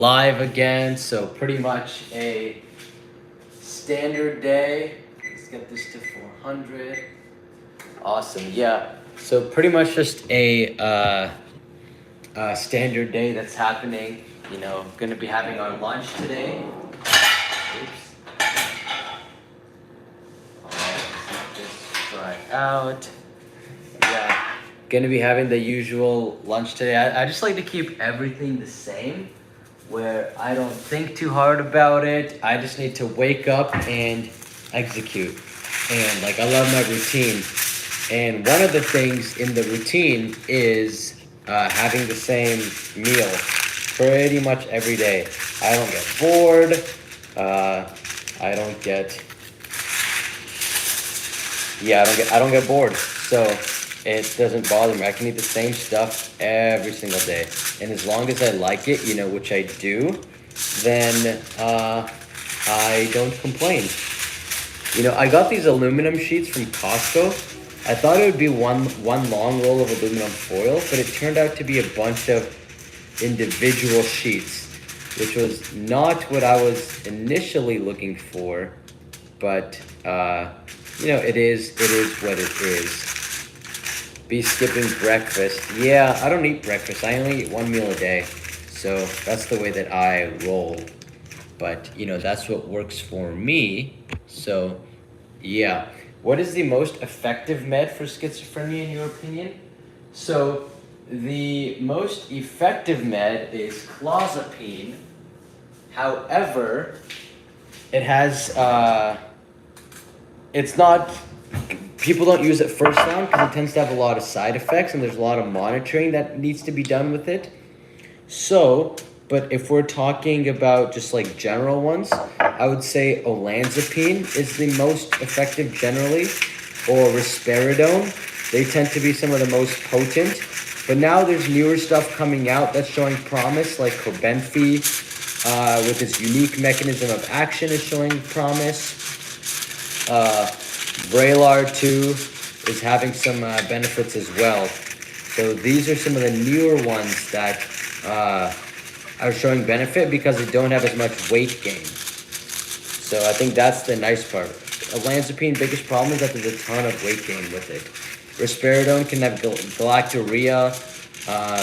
Live again, so pretty much a standard day. Let's get this to 400. Awesome, yeah. So pretty much just a standard day that's happening. You know, gonna be having our lunch today. Oops. Just try out. Yeah, gonna be having the usual lunch today. I just like to keep everything the same, where I don't think too hard about it. I just need to wake up and execute. And like, I love my routine. And one of the things in the routine is having the same meal pretty much every day. I don't get bored. I don't get bored. So it doesn't bother me. I can eat the same stuff every single day. And as long as I like it, you know, which I do, then I don't complain. You know, I got these aluminum sheets from Costco. I thought it would be one long roll of aluminum foil, but it turned out to be a bunch of individual sheets, which was not what I was initially looking for, but you know, it is what it is. Be skipping breakfast. Yeah, I don't eat breakfast. I only eat one meal a day. So that's the way that I roll. But, you know, that's what works for me. So, yeah. What is the most effective med for schizophrenia in your opinion? So, the most effective med is clozapine. However, it has, it's not... People don't use it first round because it tends to have a lot of side effects and there's a lot of monitoring that needs to be done with it. So, but if we're talking about just like general ones, I would say olanzapine is the most effective generally, or risperidone. They tend to be some of the most potent. But now there's newer stuff coming out that's showing promise, like Cobenfy, with its unique mechanism of action is showing promise. Vraylar too is having some benefits as well. So these are some of the newer ones that are showing benefit because they don't have as much weight gain. So I think that's the nice part. Olanzapine, biggest problem is that there's a ton of weight gain with it. Risperidone can have galactorrhea,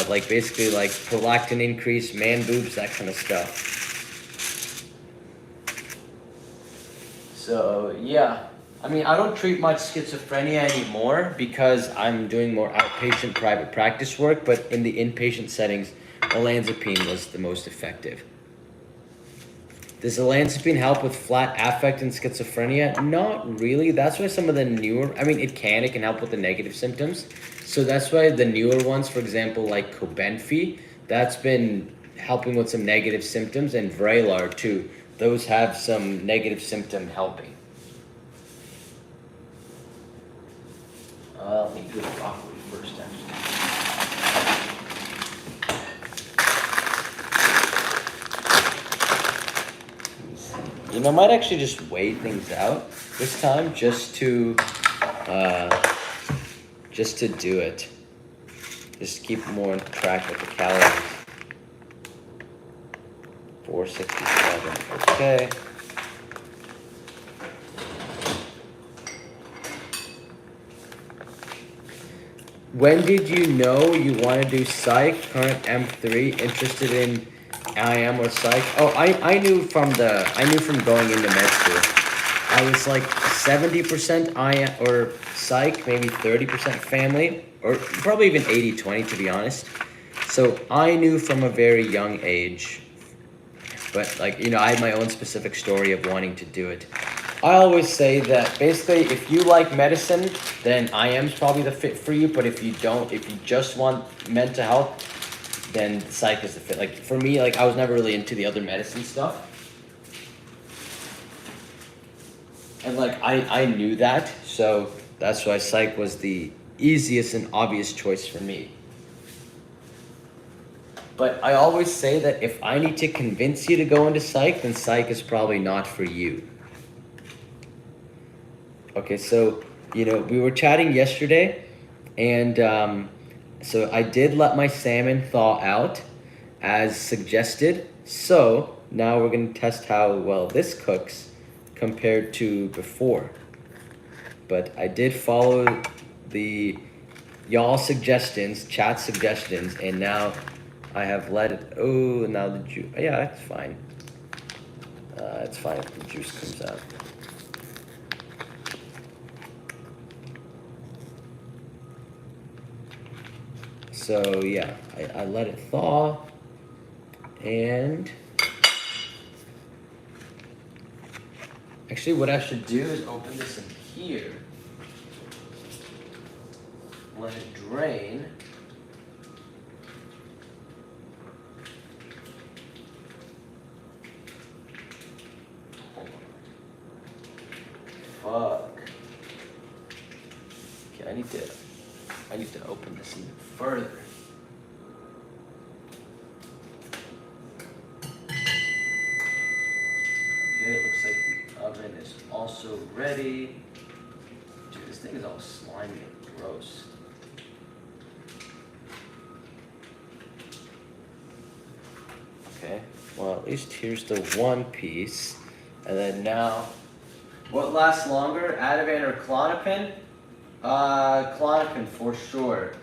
like basically like prolactin increase, man boobs, that kind of stuff. So yeah. I mean, I don't treat much schizophrenia anymore because I'm doing more outpatient private practice work, but in the inpatient settings, olanzapine was the most effective. Does olanzapine help with flat affect in schizophrenia? Not really. That's why some of the newer, I mean, it can help with the negative symptoms. So that's why the newer ones, for example, like Cobenfy, that's been helping with some negative symptoms, and Vraylar too. Those have some negative symptom helping. Let me do the broccoli first, actually. You know, I might actually just weigh things out this time just to do it. Just keep more on track with the calories. 467, okay. When did you know you want to do psych, current M3, interested in IM or psych? Oh, I knew from going into med school. I was like 70% IM or psych, maybe 30% family, or probably even 80-20 to be honest. So I knew from a very young age, but like, you know, I had my own specific story of wanting to do it. I always say that basically if you like medicine, then IM's probably the fit for you, but if you don't, if you just want mental health, then psych is the fit. Like for me, like I was never really into the other medicine stuff. And like I knew that, so that's why psych was the easiest and obvious choice for me. But I always say that if I need to convince you to go into psych, then psych is probably not for you. Okay, so, you know, we were chatting yesterday, and so I did let my salmon thaw out as suggested. So now we're gonna test how well this cooks compared to before. But I did follow the y'all suggestions, chat suggestions, and now I have let it, oh, now the juice, yeah, it's fine. It's fine if the juice comes out. So yeah, I let it thaw, and actually what I should do is open this in here, let it drain. Fuck. Okay, I need to open this even further. Okay, it looks like the oven is also ready. Dude, this thing is all slimy and gross. Okay, well at least here's the one piece. And then now, what lasts longer, Ativan or Klonopin? Klonopin for sure.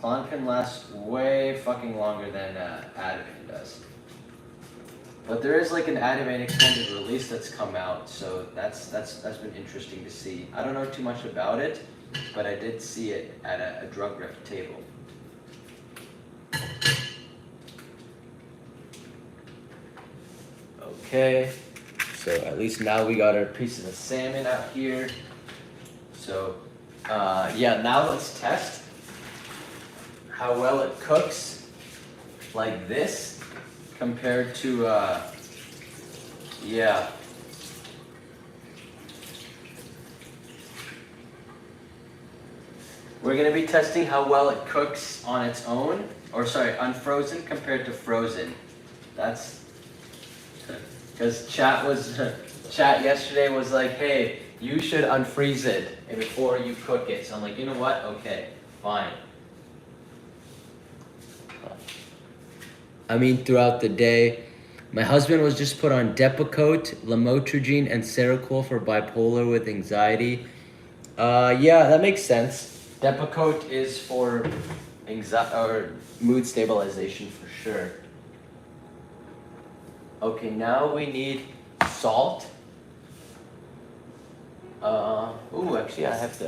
Klonopin lasts way fucking longer than Ativan does. But there is like an Ativan extended release that's come out, so that's been interesting to see. I don't know too much about it, but I did see it at a drug rep table. Okay, so at least now we got our pieces of salmon out here. So yeah, now let's test how well it cooks like this compared to yeah. We're gonna be testing how well it cooks on its own, or sorry, unfrozen compared to frozen. That's because chat yesterday was like, hey, you should unfreeze it before you cook it. So I'm like, you know what? Okay, fine. I mean, throughout the day, my husband was just put on Depakote, Lamotrigine, and Seroquel for bipolar with anxiety. Yeah, that makes sense. Depakote is for anxiety or mood stabilization for sure. Okay, now we need salt. Ooh, actually I have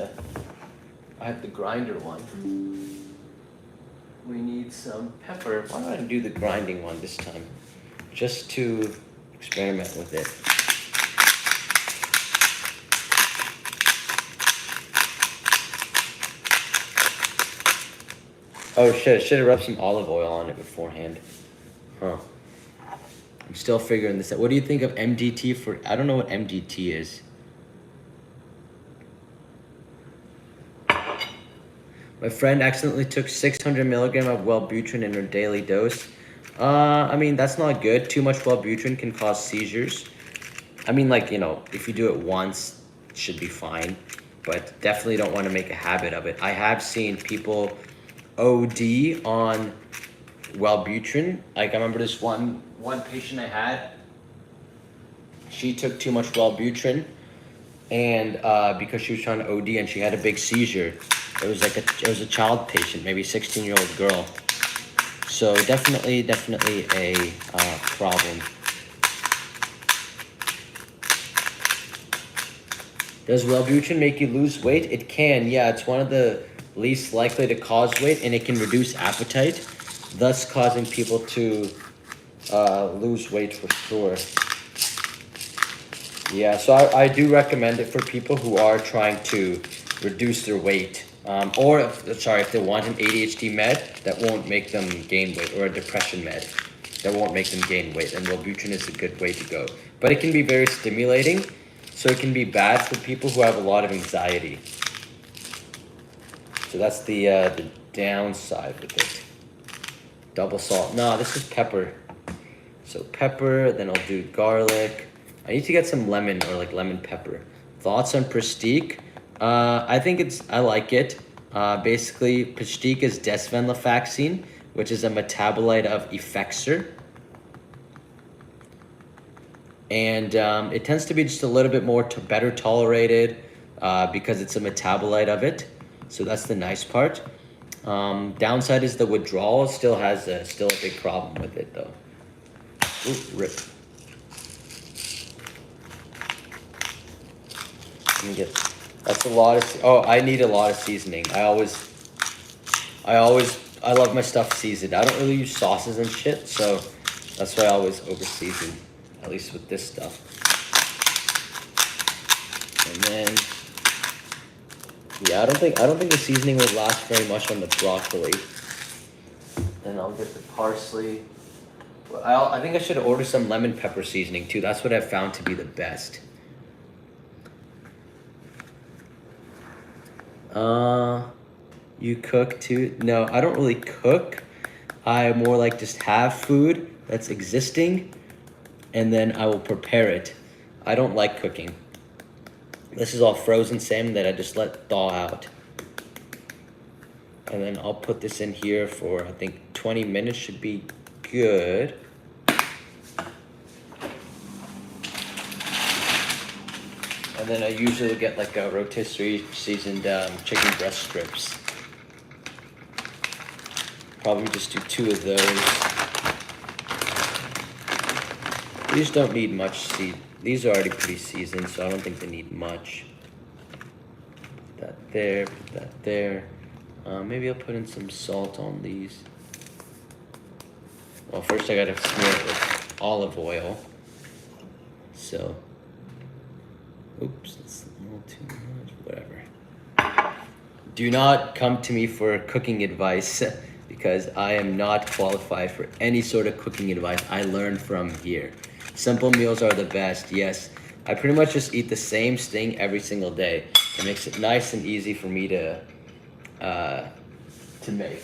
the grinder one. We need some pepper. Why don't I do the grinding one this time? Just to experiment with it. Oh shit, I should have rubbed some olive oil on it beforehand. Huh. I'm still figuring this out. What do you think of MDT for, I don't know what MDT is. My friend accidentally took 600 milligrams of Wellbutrin in her daily dose. I mean, that's not good. Too much Wellbutrin can cause seizures. I mean, like, you know, if you do it once, it should be fine. But definitely don't want to make a habit of it. I have seen people OD on Wellbutrin. Like, I remember this one patient I had. She took too much Wellbutrin, and because she was trying to OD and she had a big seizure. It was a child patient, maybe 16-year-old girl. So definitely a problem. Does Wellbutrin make you lose weight? It can, yeah. It's one of the least likely to cause weight, and it can reduce appetite, thus causing people to lose weight for sure. Yeah, so I do recommend it for people who are trying to reduce their weight. Or if they want an ADHD med that won't make them gain weight, or a depression med that won't make them gain weight, then Wellbutrin is a good way to go. But it can be very stimulating, so it can be bad for people who have a lot of anxiety. So that's the downside with it. Double salt. No, this is pepper. So pepper, then I'll do garlic. I need to get some lemon or like lemon pepper. Thoughts on Prestique? I like it. Basically, Prestique is desvenlafaxine, which is a metabolite of Effexor. And it tends to be just a little bit more better tolerated because it's a metabolite of it. So that's the nice part. Downside is the withdrawal still has still a big problem with it though. Ooh, rip. Let me get, that's a lot of, oh, I need a lot of seasoning. I love my stuff seasoned. I don't really use sauces and shit, so that's why I always over season, at least with this stuff. And then, yeah, I don't think the seasoning will last very much on the broccoli. Then I'll get the parsley. I think I should order some lemon pepper seasoning too. That's what I've found to be the best. You cook too? No, I don't really cook. I more like just have food that's existing and then I will prepare it. I don't like cooking. This is all frozen salmon that I just let thaw out. And then I'll put this in here for, I think 20 minutes should be good. And then I usually get like a rotisserie seasoned chicken breast strips. Probably just do 2 of those. These don't need much These are already pretty seasoned, so I don't think they need much. Put that there, put that there. Maybe I'll put in some salt on these. Well, first I gotta smear it with olive oil. So, oops, that's a little too much, whatever. Do not come to me for cooking advice because I am not qualified for any sort of cooking advice. I learned from here. Simple meals are the best, yes. I pretty much just eat the same thing every single day. It makes it nice and easy for me to make.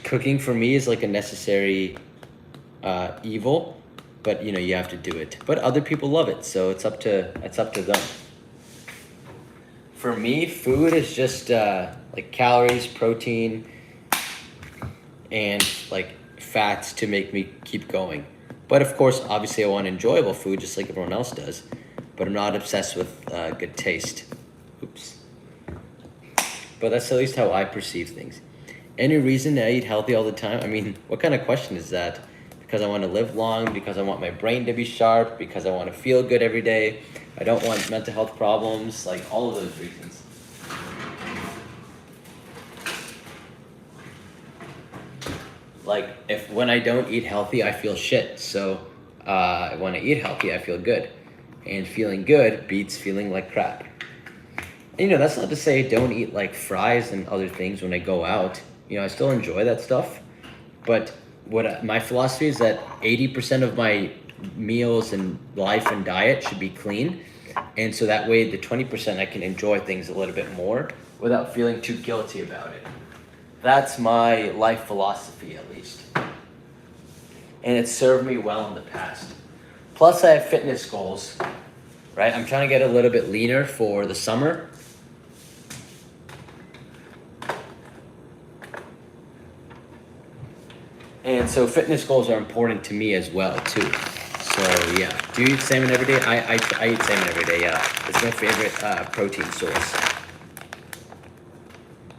Cooking for me is like a necessary evil, but you know, you have to do it. But other people love it, so it's up to them. For me, food is just like calories, protein, and like fats to make me keep going. But of course, obviously I want enjoyable food just like everyone else does, but I'm not obsessed with good taste. Oops. But that's at least how I perceive things. Any reason I eat healthy all the time? I mean, what kind of question is that? Because I want to live long, because I want my brain to be sharp, because I want to feel good every day. I don't want mental health problems, like all of those reasons. Like when I don't eat healthy, I feel shit. So when I eat healthy, I feel good. And feeling good beats feeling like crap. And, you know, that's not to say don't eat like fries and other things when I go out. You know, I still enjoy that stuff. But my philosophy is that 80% of my meals and life and diet should be clean. And so that way the 20% I can enjoy things a little bit more without feeling too guilty about it. That's my life philosophy, at least. And it's served me well in the past. Plus I have fitness goals, right? I'm trying to get a little bit leaner for the summer. And so fitness goals are important to me as well, too. So, yeah. Do you eat salmon every day? I eat salmon every day, yeah. It's my favorite protein source.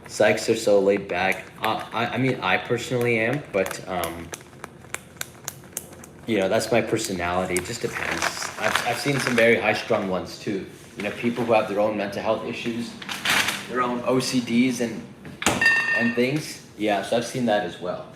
Psychs are so laid back. I mean, I personally am, but, you know, that's my personality. It just depends. I've seen some very high-strung ones, too. You know, people who have their own mental health issues, their own OCDs and things. Yeah, so I've seen that as well.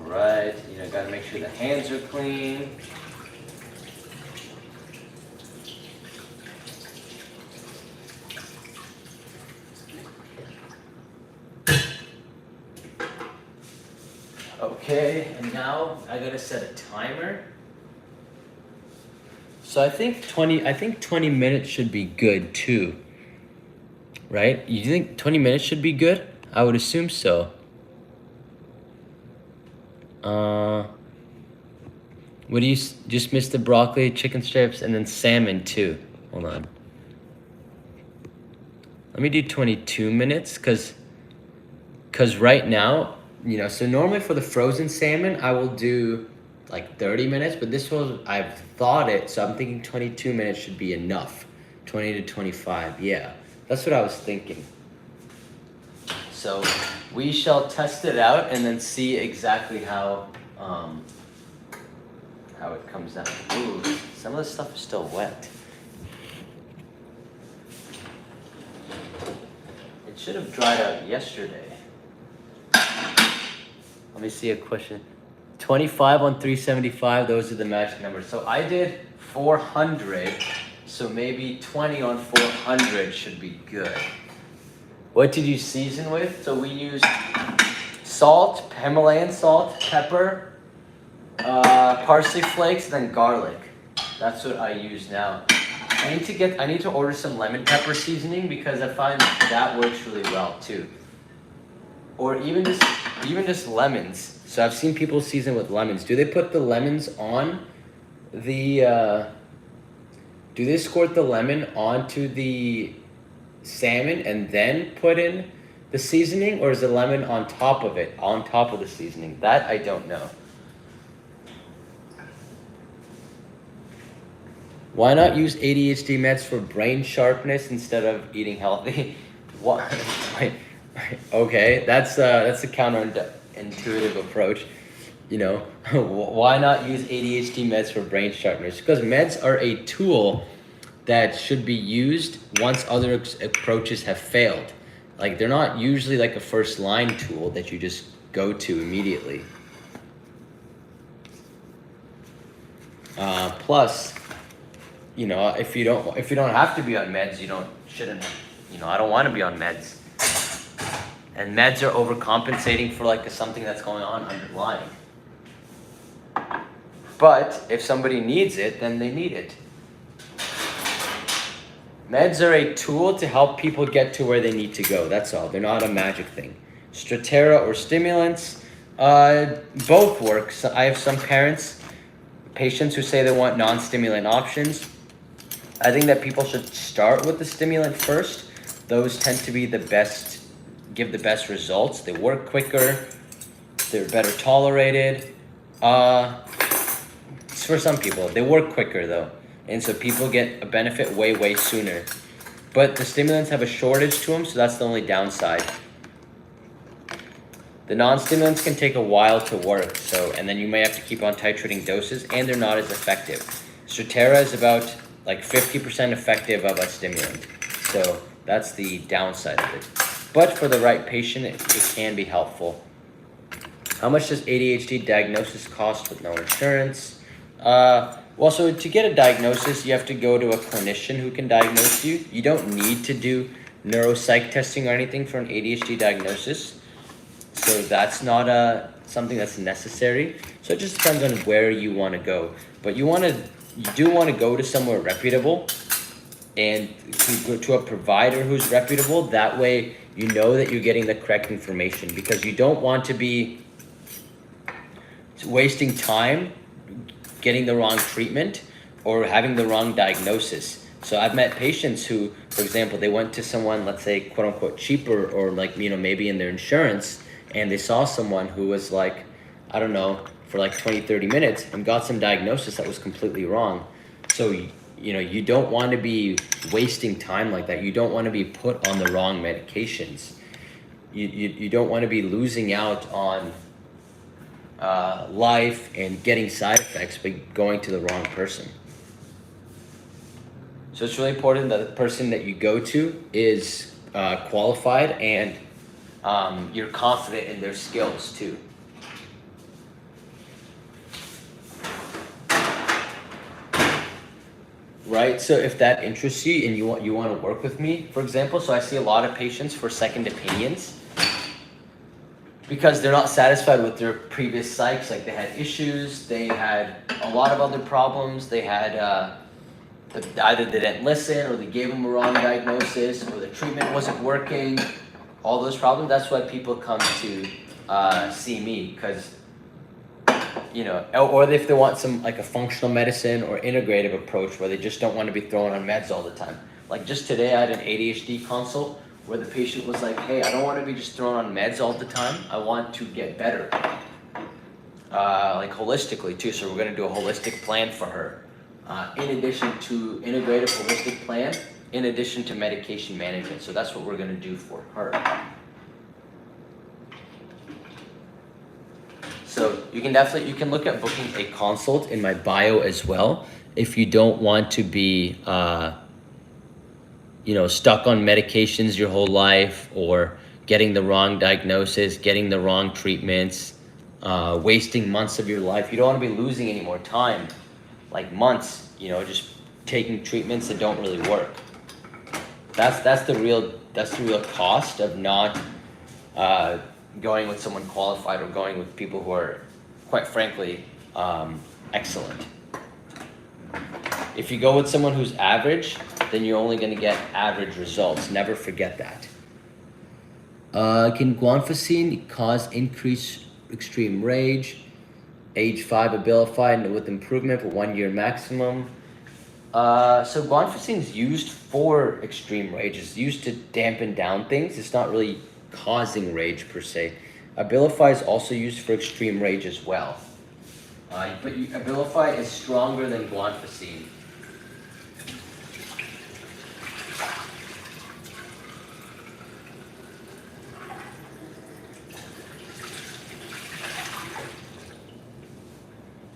Right, you know, gotta make sure the hands are clean. Okay, and now I gotta set a timer. So I think 20 minutes should be good too. Right? You think 20 minutes should be good? I would assume so. What do you just missed the broccoli, chicken strips, and then salmon too? Hold on. Let me do 22 minutes because right now, so normally for the frozen salmon, I will do like 30 minutes, but this was, I've thought it, so I'm thinking 22 minutes should be enough. 20 to 25, yeah. That's what I was thinking. So we shall test it out and then see exactly how it comes out. Ooh, some of this stuff is still wet. It should have dried out yesterday. Let me see a question. 25 on 375, those are the magic numbers. So I did 400, so maybe 20 on 400 should be good. What did you season with? So we used salt, Himalayan salt, pepper, parsley flakes, then garlic. That's what I use now. I need to order some lemon pepper seasoning because I find that works really well too. Or even just lemons. So I've seen people season with lemons. Do they put the lemons on the do they squirt the lemon onto the salmon and then put in the seasoning, or is the lemon on top of it, on top of the seasoning? That I don't know. Why not use ADHD meds for brain sharpness instead of eating healthy? What? Okay, that's a counterintuitive approach. Why not use ADHD meds for brain sharpness? Because meds are a tool that should be used once other approaches have failed. Like, they're not usually like a first line tool that you just go to immediately. Plus, if you don't have to be on meds, shouldn't. I don't want to be on meds. And meds are overcompensating for like something that's going on underlying. But if somebody needs it, then they need it. Meds are a tool to help people get to where they need to go. That's all. They're not a magic thing. Strattera or stimulants, both work. So I have some patients who say they want non-stimulant options. I think that people should start with the stimulant first. Those tend to be give the best results. They work quicker. They're better tolerated. For some people, they work quicker though. And so people get a benefit way, way sooner. But the stimulants have a shortage to them, so that's the only downside. The non-stimulants can take a while to work, and then you may have to keep on titrating doses, and they're not as effective. Strattera is about like 50% effective of a stimulant. So that's the downside of it. But for the right patient, it can be helpful. How much does ADHD diagnosis cost with no insurance? Well, so to get a diagnosis, you have to go to a clinician who can diagnose you. You don't need to do neuropsych testing or anything for an ADHD diagnosis. So that's not something that's necessary. So it just depends on where you want to go. But you do want to go to somewhere reputable and go to a provider who's reputable. That way you know that you're getting the correct information, because you don't want to be wasting time getting the wrong treatment or having the wrong diagnosis. So I've met patients who, for example, they went to someone, let's say, quote unquote, cheaper, or like, maybe in their insurance, and they saw someone who was like, I don't know, for like 20, 30 minutes and got some diagnosis that was completely wrong. So, you don't want to be wasting time like that. You don't want to be put on the wrong medications. You don't want to be losing out on life and getting side effects by going to the wrong person. So it's really important that the person that you go to is qualified and you're confident in their skills too. Right, so if that interests you and you want to work with me, for example, so I see a lot of patients for second opinions because they're not satisfied with their previous psychs. Like, they had issues, they had a lot of other problems, they had either they didn't listen, or they gave them a wrong diagnosis, or the treatment wasn't working, all those problems. That's why people come to see me, because or if they want some like a functional medicine or integrative approach where they just don't want to be thrown on meds all the time. Like just today I had an ADHD consult where the patient was like, hey, I don't want to be just thrown on meds all the time. I want to get better. Like holistically too. So we're going to do a holistic plan for her. In addition to integrative holistic plan, in addition to medication management. So that's what we're going to do for her. So you can look at booking a consult in my bio as well if you don't want to be stuck on medications your whole life, or getting the wrong diagnosis, getting the wrong treatments, wasting months of your life. You don't want to be losing any more time, like months, just taking treatments that don't really work. That's the real cost of not going with someone qualified or going with people who are, quite frankly, excellent. If you go with someone who's average, then you're only going to get average results. Never forget that. Can guanfacine cause increased extreme rage? Age 5 Abilify with improvement for 1 year maximum. So guanfacine is used for extreme rage. It's used to dampen down things. It's not really causing rage per se. Abilify is also used for extreme rage as well. But Abilify is stronger than guanfacine.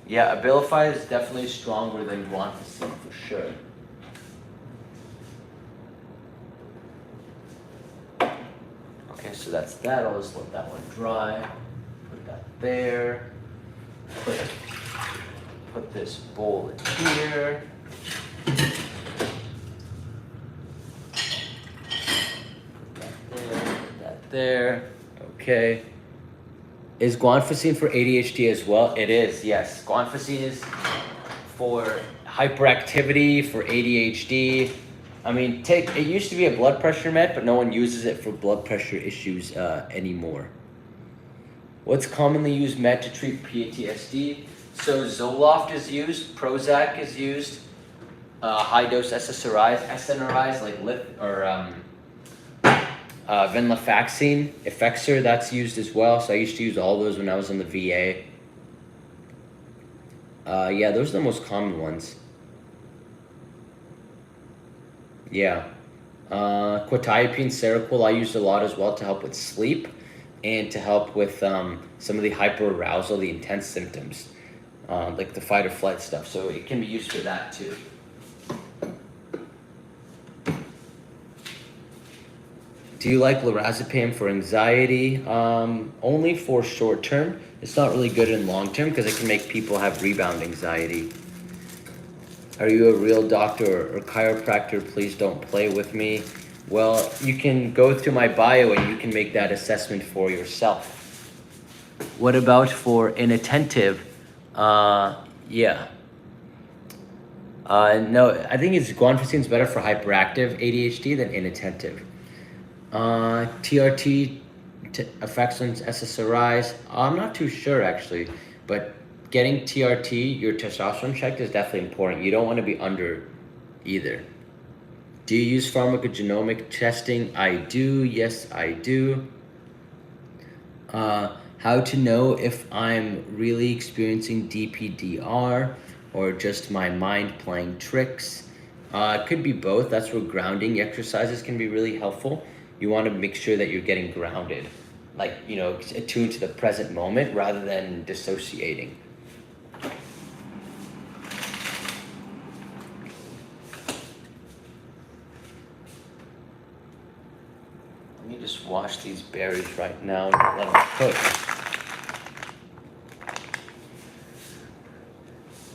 Yeah, Abilify is definitely stronger than guanfacine for sure. Okay, so that's that. I'll just let that one dry. Put that there. Put this bowl in here. Put that there. Okay. Is guanfacine for ADHD as well? It is, yes. Guanfacine is for hyperactivity, for ADHD. I mean, it used to be a blood pressure med, but no one uses it for blood pressure issues anymore. What's commonly used med to treat PTSD? So Zoloft is used, Prozac is used, high-dose SNRIs like venlafaxine, Effexor, that's used as well. So I used to use all those when I was in the VA. Yeah, those are the most common ones. Yeah. Quetiapine, Seroquel, I used a lot as well to help with sleep and to help with some of the hyperarousal, the intense symptoms, like the fight or flight stuff. So it can be used for that too. Do you like lorazepam for anxiety? Only for short term. It's not really good in long term because it can make people have rebound anxiety. Are you a real doctor or chiropractor? Please don't play with me. Well, you can go through my bio and you can make that assessment for yourself. What about for inattentive? Yeah. No, I think guanfacine is better for hyperactive ADHD than inattentive. TRT effects on SSRIs. I'm not too sure actually, but getting TRT, your testosterone checked, is definitely important. You don't want to be under either. Do you use pharmacogenomic testing? I do. Yes, I do. How to know if I'm really experiencing DPDR or just my mind playing tricks? It could be both. That's where grounding exercises can be really helpful. You want to make sure that you're getting grounded, like, attuned to the present moment rather than dissociating. Let me just wash these berries right now and let them cook.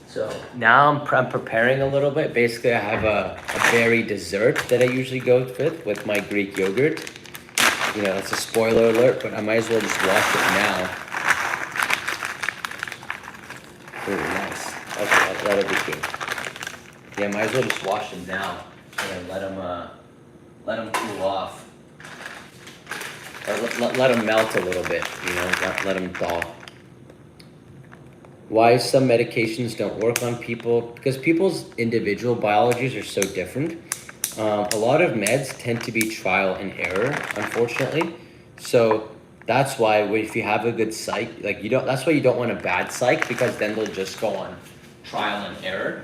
So now I'm preparing a little bit. Basically, I have a berry dessert that I usually go with my Greek yogurt. It's a spoiler alert, but I might as well just wash it now. Ooh, nice. Okay, that'll be good. Yeah, might as well just wash them now and then let them cool off. Or let them melt a little bit, let them thaw. Why some medications don't work on people, because people's individual biologies are so different. A lot of meds tend to be trial and error, unfortunately. So that's why if you have a good psych, like you don't, that's why you don't want a bad psych, because then they'll just go on trial and error.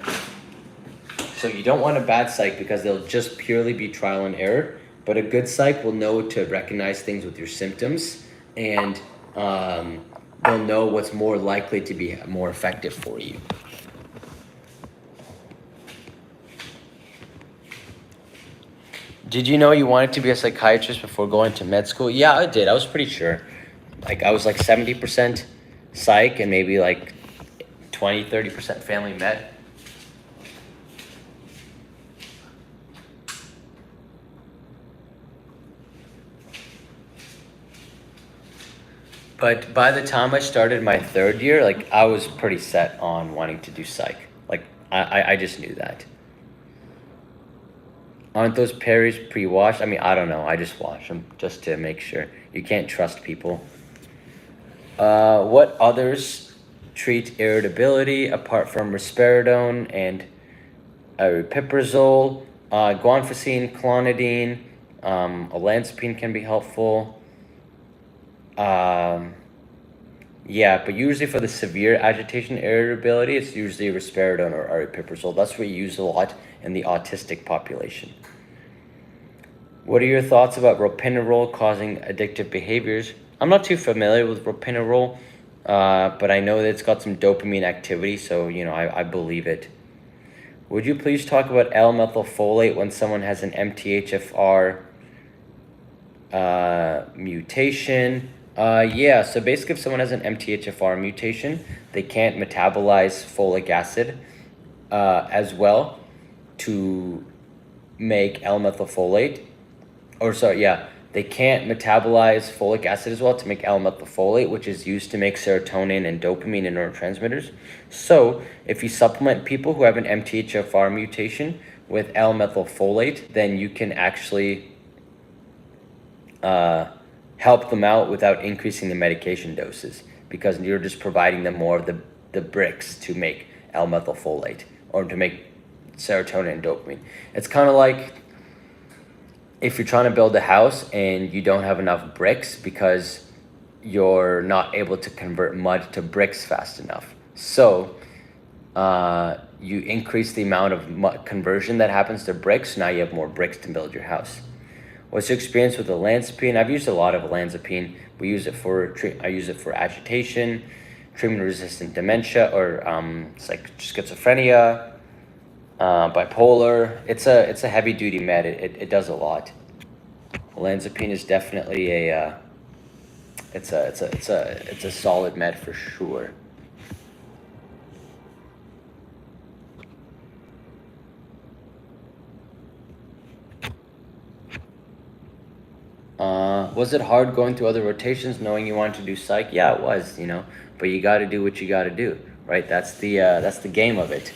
So you don't want a bad psych because they'll just purely be trial and error. But a good psych will know to recognize things with your symptoms, and they'll know what's more likely to be more effective for you. Did you know you wanted to be a psychiatrist before going to med school? Yeah, I did. I was pretty sure. Like, I was like 70% psych and maybe like 20-30% family med. But by the time I started my third year, like, I was pretty set on wanting to do psych. Like, I just knew that. Aren't those Perry's pre-washed? I mean, I don't know. I just wash them just to make sure. You can't trust people. What others treat irritability apart from risperidone and aripiprazole? Guanfacine, clonidine, olanzapine can be helpful. Yeah, but usually for the severe agitation irritability, it's usually risperidone or aripiprazole. That's what you use a lot in the autistic population. What are your thoughts about ropinirole causing addictive behaviors? I'm not too familiar with ropinirole, but I know that it's got some dopamine activity, so I believe it. Would you please talk about L-methylfolate when someone has an MTHFR mutation? Yeah, so basically if someone has an MTHFR mutation, they can't metabolize folic acid as well to make L-methylfolate. They can't metabolize folic acid as well to make L-methylfolate, which is used to make serotonin and dopamine and neurotransmitters. So if you supplement people who have an MTHFR mutation with L-methylfolate, then you can actually help them out without increasing the medication doses, because you're just providing them more of the bricks to make L-methylfolate or to make serotonin and dopamine. It's kind of like if you're trying to build a house and you don't have enough bricks because you're not able to convert mud to bricks fast enough. So you increase the amount of conversion that happens to bricks. Now you have more bricks to build your house. What's your experience with olanzapine? I've used a lot of olanzapine. I use it for agitation, treatment-resistant dementia, or schizophrenia, bipolar. It's a heavy-duty med. It does a lot. Olanzapine is definitely it's a solid med for sure. Was it hard going through other rotations knowing you wanted to do psych? Yeah, it was, but you got to do what you got to do, right? That's the game of it,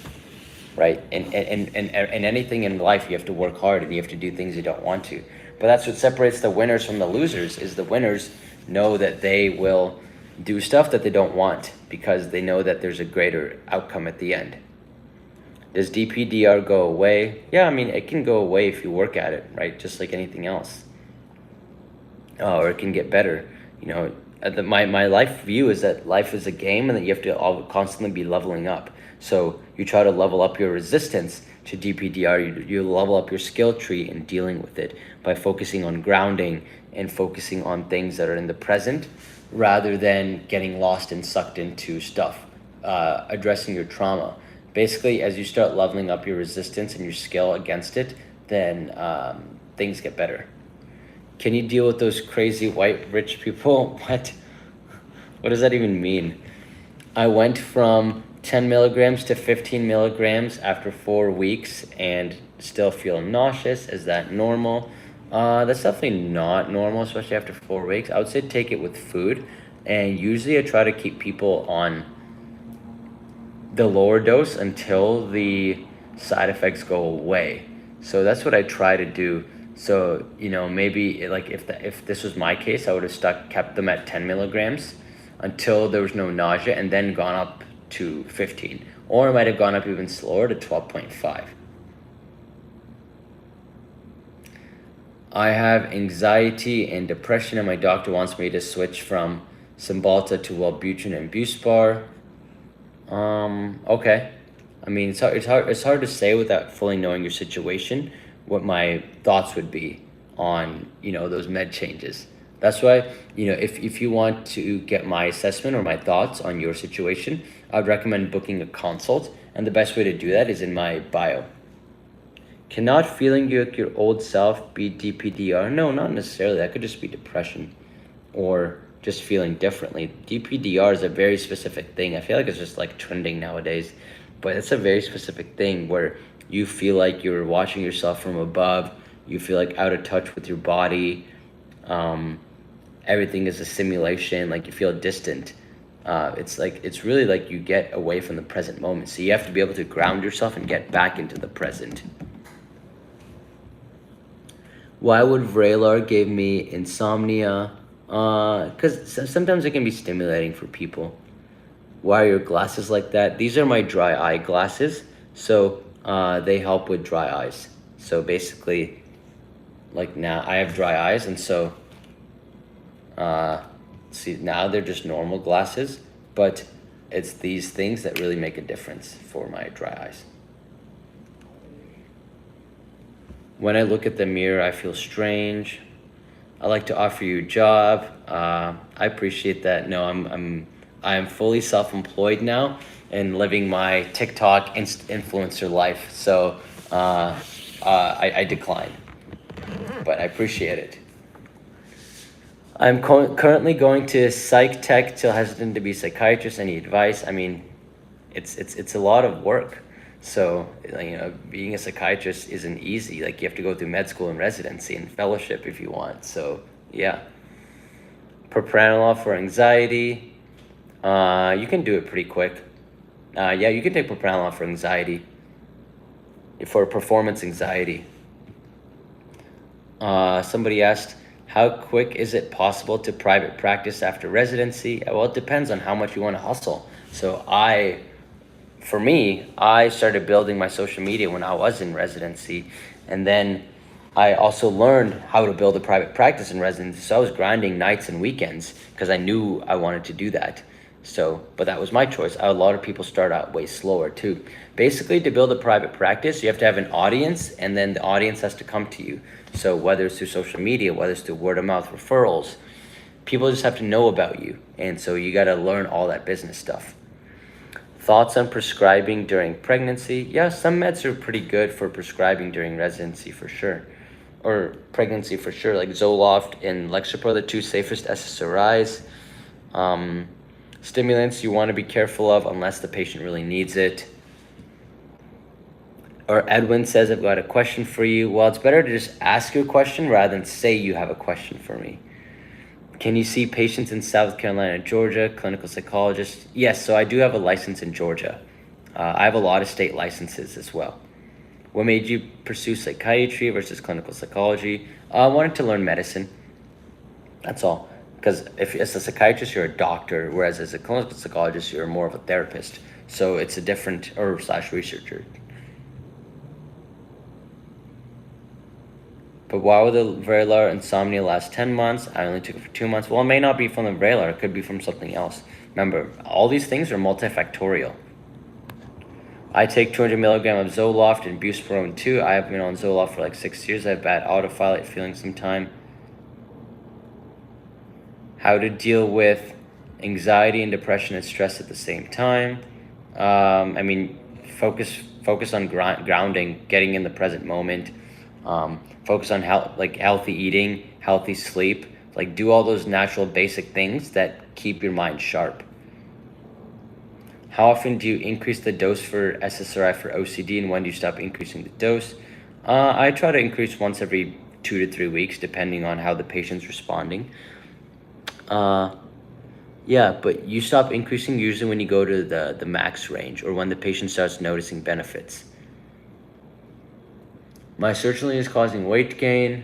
right? And anything in life, you have to work hard and you have to do things you don't want to. But that's what separates the winners from the losers, is the winners know that they will do stuff that they don't want because they know that there's a greater outcome at the end. Does DPDR go away? Yeah, I mean, it can go away if you work at it, right? Just like anything else. Or it can get better. My life view is that life is a game and that you have to constantly be leveling up. So you try to level up your resistance to DPDR. You level up your skill tree in dealing with it by focusing on grounding and focusing on things that are in the present rather than getting lost and sucked into stuff, addressing your trauma. Basically, as you start leveling up your resistance and your skill against it, then things get better. Can you deal with those crazy white rich people? What does that even mean? I went from 10 milligrams to 15 milligrams after 4 weeks and still feel nauseous. Is that normal? That's definitely not normal, especially after 4 weeks. I would say take it with food. And usually I try to keep people on the lower dose until the side effects go away. So that's what I try to do. So, maybe like if this was my case, I would have kept them at 10 milligrams until there was no nausea and then gone up to 15, or it might have gone up even slower to 12.5. I have anxiety and depression, and my doctor wants me to switch from Cymbalta to Wellbutrin and Buspar. Okay. I mean, it's hard to say without fully knowing your situation what my thoughts would be on, those med changes. That's why, if you want to get my assessment or my thoughts on your situation, I would recommend booking a consult, and the best way to do that is in my bio. Cannot feeling like your old self be DPDR? No, not necessarily. That could just be depression or just feeling differently. DPDR is a very specific thing. I feel like it's just like trending nowadays, but it's a very specific thing where you feel like you're watching yourself from above. You feel like out of touch with your body. Everything is a simulation. Like you feel distant. It's really like you get away from the present moment. So you have to be able to ground yourself and get back into the present. Why would Vraylar give me insomnia? Because sometimes it can be stimulating for people. Why are your glasses like that? These are my dry eye glasses. So they help with dry eyes. So basically, like now I have dry eyes, and so see, now they're just normal glasses, but it's these things that really make a difference for my dry eyes. When I look at the mirror, I feel strange. I like to offer you a job. I appreciate that. No, I'm fully self-employed now and living my TikTok influencer life. So I decline, but I appreciate it. I'm currently going to Psych Tech, still hesitant to be psychiatrist. Any advice? I mean, it's a lot of work. So, being a psychiatrist isn't easy. Like, you have to go through med school and residency and fellowship if you want. So, yeah. Propranolol for anxiety. You can do it pretty quick. Yeah, you can take propranolol for anxiety. For performance anxiety. Somebody asked, how quick is it possible to private practice after residency? Well, it depends on how much you want to hustle. So for me, I started building my social media when I was in residency, and then I also learned how to build a private practice in residency. So I was grinding nights and weekends because I knew I wanted to do that. So, but that was my choice. A lot of people start out way slower too. Basically, to build a private practice, you have to have an audience, and then the audience has to come to you. So whether it's through social media, whether it's through word of mouth referrals, people just have to know about you. And so you got to learn all that business stuff. Thoughts on prescribing during pregnancy? Yeah, some meds are pretty good for prescribing during residency for sure. Or pregnancy for sure, like Zoloft and Lexapro, the two safest SSRIs. Stimulants you want to be careful of unless the patient really needs it. Or Edwin says, I've got a question for you. Well, it's better to just ask your question rather than say you have a question for me. Can you see patients in South Carolina, Georgia, clinical psychologist? Yes, so I do have a license in Georgia. I have a lot of state licenses as well. What made you pursue psychiatry versus clinical psychology? I wanted to learn medicine. That's all. Because if as a psychiatrist, you're a doctor, whereas as a clinical psychologist, you're more of a therapist. So it's a different, or / researcher. But why would the Vraylar insomnia last 10 months? I only took it for 2 months. Well, it may not be from the Vraylar. It could be from something else. Remember, all these things are multifactorial. I take 200 milligrams of Zoloft and Buspirone too. I have been on Zoloft for like 6 years. I have bad autopilot feeling sometime. How to deal with anxiety and depression and stress at the same time. I mean, focus on grounding, getting in the present moment. Focus on healthy eating, healthy sleep. Like, do all those natural basic things that keep your mind sharp. How often do you increase the dose for SSRI for OCD, and when do you stop increasing the dose? I try to increase once every 2 to 3 weeks, depending on how the patient's responding. Yeah, but you stop increasing usually when you go to the max range or when the patient starts noticing benefits. My sertraline is causing weight gain.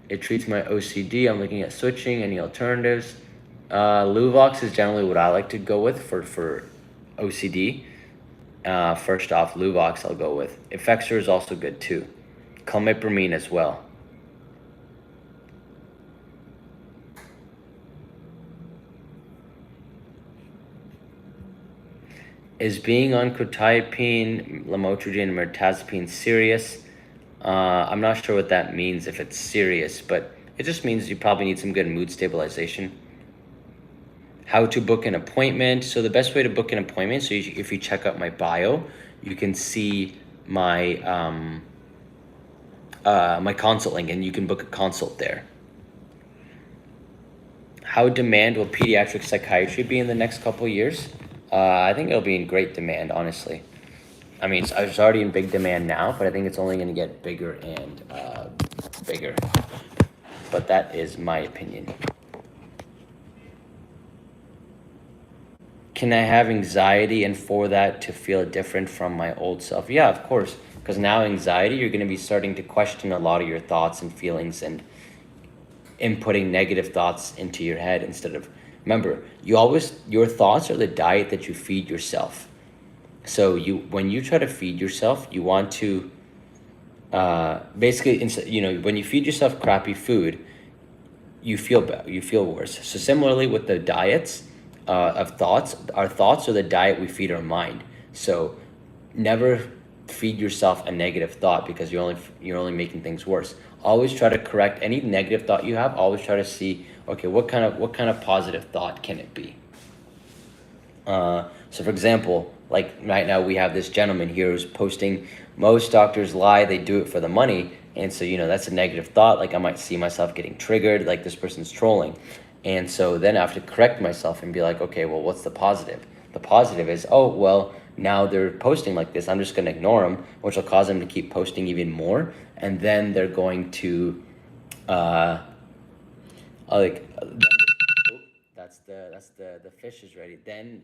It treats my OCD. I'm looking at switching. Any alternatives? Luvox is generally what I like to go with for OCD, first off, Luvox I'll go with. Effexor is also good too. Clomipramine as well. Is being on quetiapine, lamotrigine, mirtazapine serious? I'm not sure what that means, if it's serious, but it just means you probably need some good mood stabilization. How to book an appointment. So the best way to book an appointment, so if you check out my bio, you can see my my consult link, and you can book a consult there. How demand will pediatric psychiatry be in the next couple of years? I think it'll be in great demand, honestly. I mean, it's already in big demand now, but I think it's only going to get bigger and bigger. But that is my opinion. Can I have anxiety and for that to feel different from my old self? Yeah, of course. Because now anxiety, you're going to be starting to question a lot of your thoughts and feelings and inputting negative thoughts into your head instead of, remember, your thoughts are the diet that you feed yourself. So when you try to feed yourself, you want to basically, when you feed yourself crappy food, you feel bad, you feel worse. So similarly with the diets of thoughts, our thoughts are the diet we feed our mind. So never feed yourself a negative thought, because you're only making things worse. Always try to correct any negative thought you have. Always try to see, okay, what kind of positive thought can it be? So for example, like right now we have this gentleman here who's posting, most doctors lie, they do it for the money. And so, that's a negative thought. Like I might see myself getting triggered, like this person's trolling. And so then I have to correct myself and be like, okay, well, what's the positive? The positive is, oh, well, now they're posting like this. I'm just going to ignore them, which will cause them to keep posting even more. And then they're going to, that's the fish is ready. Then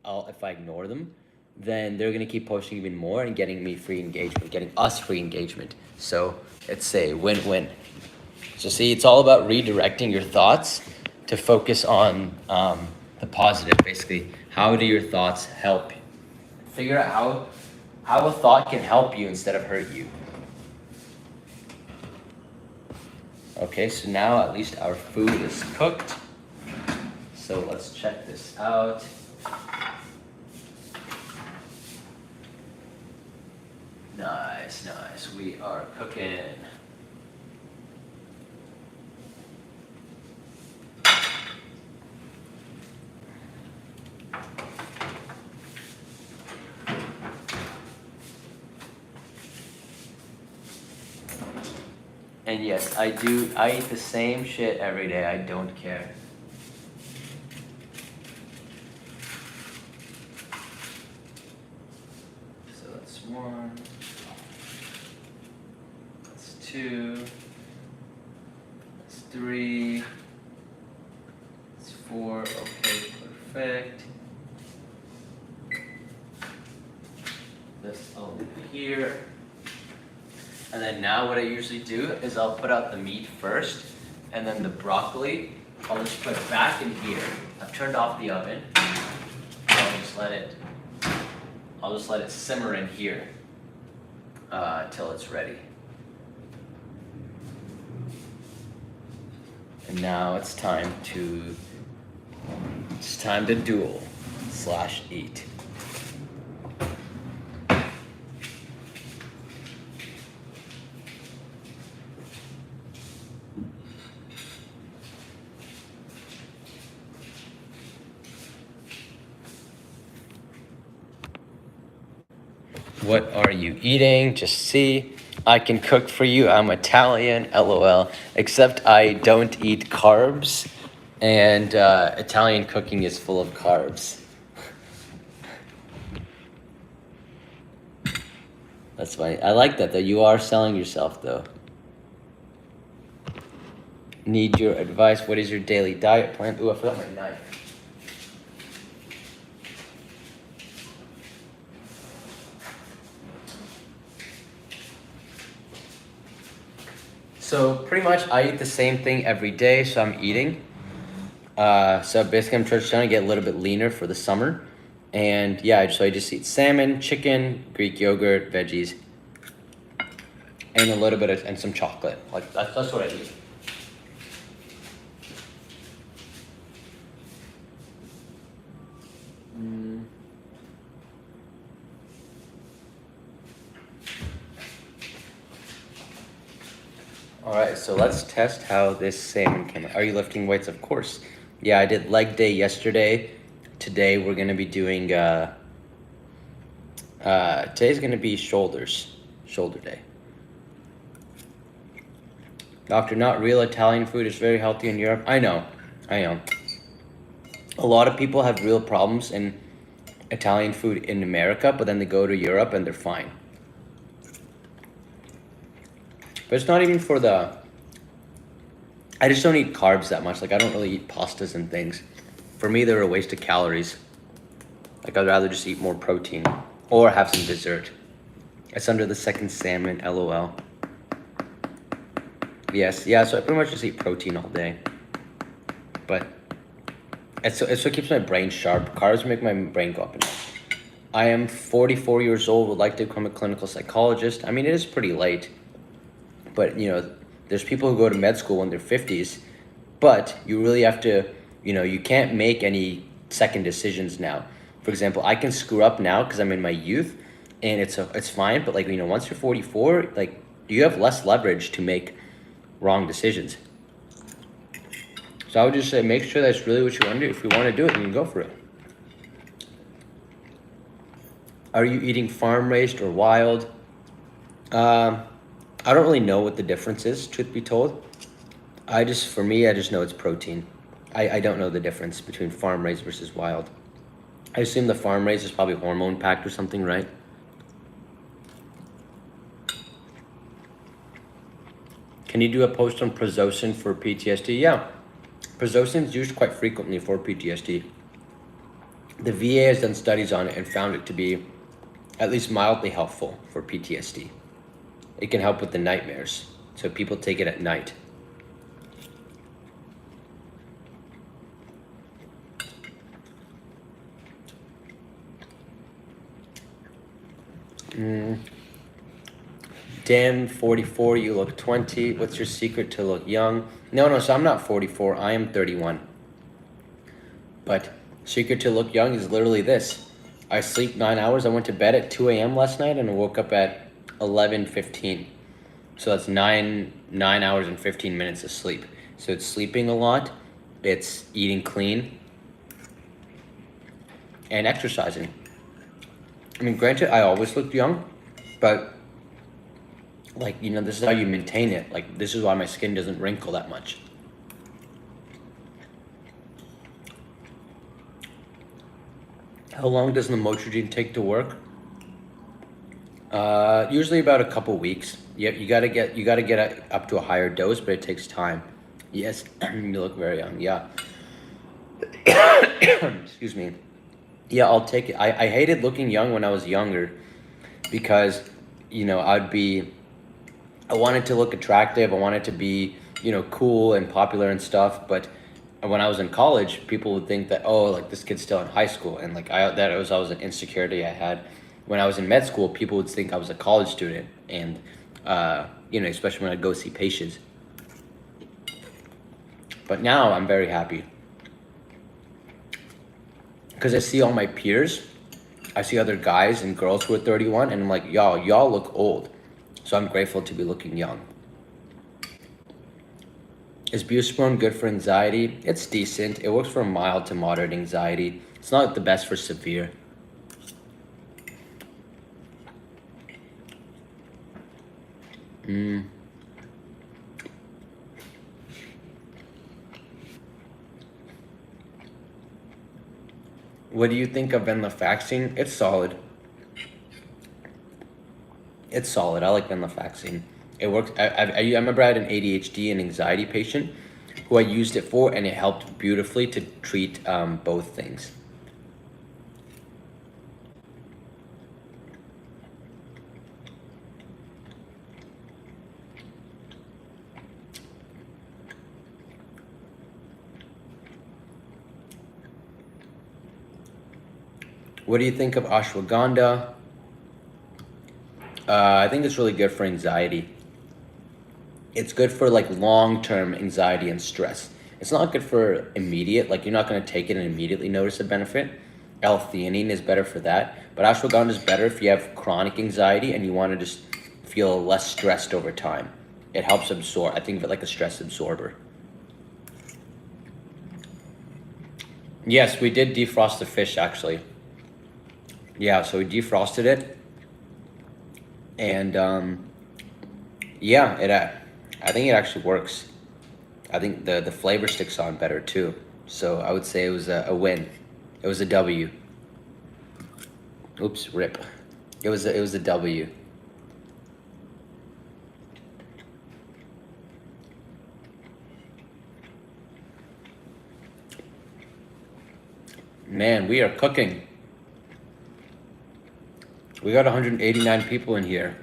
if I ignore them, then they're gonna keep posting even more and getting me free engagement, getting us free engagement. So it's a win-win. So see, it's all about redirecting your thoughts to focus on the positive. Basically, how do your thoughts help? Figure out how a thought can help you instead of hurt you. Okay, so now at least our food is cooked. So let's check this out. Nice. We are cooking. And yes, I eat the same shit every day. I don't care. So that's 1. That's 2. That's 3. That's 4. Okay, perfect. This I'll leave it here. And then now what I usually do is I'll put out the meat first, and then the broccoli I'll just put back in here. I've turned off the oven. I'll just let it simmer in here till it's ready. And now it's time to duel/eat. What are you eating? Just see. I can cook for you. I'm Italian, LOL. Except I don't eat carbs, and Italian cooking is full of carbs. That's funny. I like that you are selling yourself, though. Need your advice. What is your daily diet plan? Ooh, I forgot my knife. So pretty much I eat the same thing every day, so I'm eating. So basically I'm trying to get a little bit leaner for the summer. And yeah, so I just eat salmon, chicken, Greek yogurt, veggies, and a little bit of, and some chocolate. Like that's what I eat. All right, so let's test how this salmon came out. Are you lifting weights? Of course. Yeah, I did leg day yesterday. Today we're gonna be doing, today's gonna be shoulder day. Doctor, not real Italian food is very healthy in Europe. I know. A lot of people have real problems in Italian food in America, but then they go to Europe and they're fine. But it's not even for I just don't eat carbs that much. Like, I don't really eat pastas and things. For me, they're a waste of calories. Like, I'd rather just eat more protein or have some dessert. It's under the second salmon, LOL. Yes, yeah, so I pretty much just eat protein all day. But it's what keeps my brain sharp. Carbs make my brain go up and down. I am 44 years old, would like to become a clinical psychologist. I mean, it is pretty late. But, there's people who go to med school in their 50s, but you really have to, you can't make any second decisions now. For example, I can screw up now because I'm in my youth, and it's fine. But once you're 44, you have less leverage to make wrong decisions. So I would just say, make sure that's really what you want to do. If you want to do it, then you go for it. Are you eating farm raised or wild? I don't really know what the difference is, truth be told. For me, I just know it's protein. I don't know the difference between farm raised versus wild. I assume the farm raised is probably hormone packed or something, right? Can you do a post on Prazosin for PTSD? Yeah, Prazosin is used quite frequently for PTSD. The VA has done studies on it and found it to be at least mildly helpful for PTSD. It can help with the nightmares, so people take it at night. Dan, 44, you look 20. What's your secret to look young? No, so I'm not 44, I am 31. But secret to look young is literally this. I sleep 9 hours. I went to bed at 2 a.m. last night and I woke up at 11:15. So that's 9 hours and 15 minutes of sleep. So it's sleeping a lot, it's eating clean, and exercising. I mean, granted, I always looked young, but this is how you maintain it. This is why my skin doesn't wrinkle that much. How long does lamotrigine take to work? Usually about a couple weeks. You gotta get up to a higher dose, but it takes time. Yes, you look very young. Yeah. Excuse me. Yeah, I'll take it. I hated looking young when I was younger because, I wanted to look attractive. I wanted to be, cool and popular and stuff. But when I was in college, people would think that, this kid's still in high school. And that was always an insecurity I had. When I was in med school, people would think I was a college student. And, especially when I'd go see patients. But now I'm very happy. Because I see all my peers, I see other guys and girls who are 31, and I'm like, y'all look old. So I'm grateful to be looking young. Is buspirone good for anxiety? It's decent. It works for mild to moderate anxiety. It's not the best for severe. What do you think of venlafaxine? It's solid. I like venlafaxine. It works. I remember I had an ADHD and anxiety patient who I used it for, and it helped beautifully to treat both things. What do you think of ashwagandha? I think it's really good for anxiety. It's good for like long-term anxiety and stress. It's not good for immediate, like you're not going to take it and immediately notice a benefit. L-theanine is better for that, but ashwagandha is better if you have chronic anxiety and you want to just feel less stressed over time. It helps absorb, I think of it like a stress absorber. Yes, we did defrost the fish actually. Yeah, so we defrosted it, and yeah, I think it actually works. I think the flavor sticks on better too. So I would say it was a win. It was a W. Oops, rip. It was a W. Man, we are cooking. We got 189 people in here.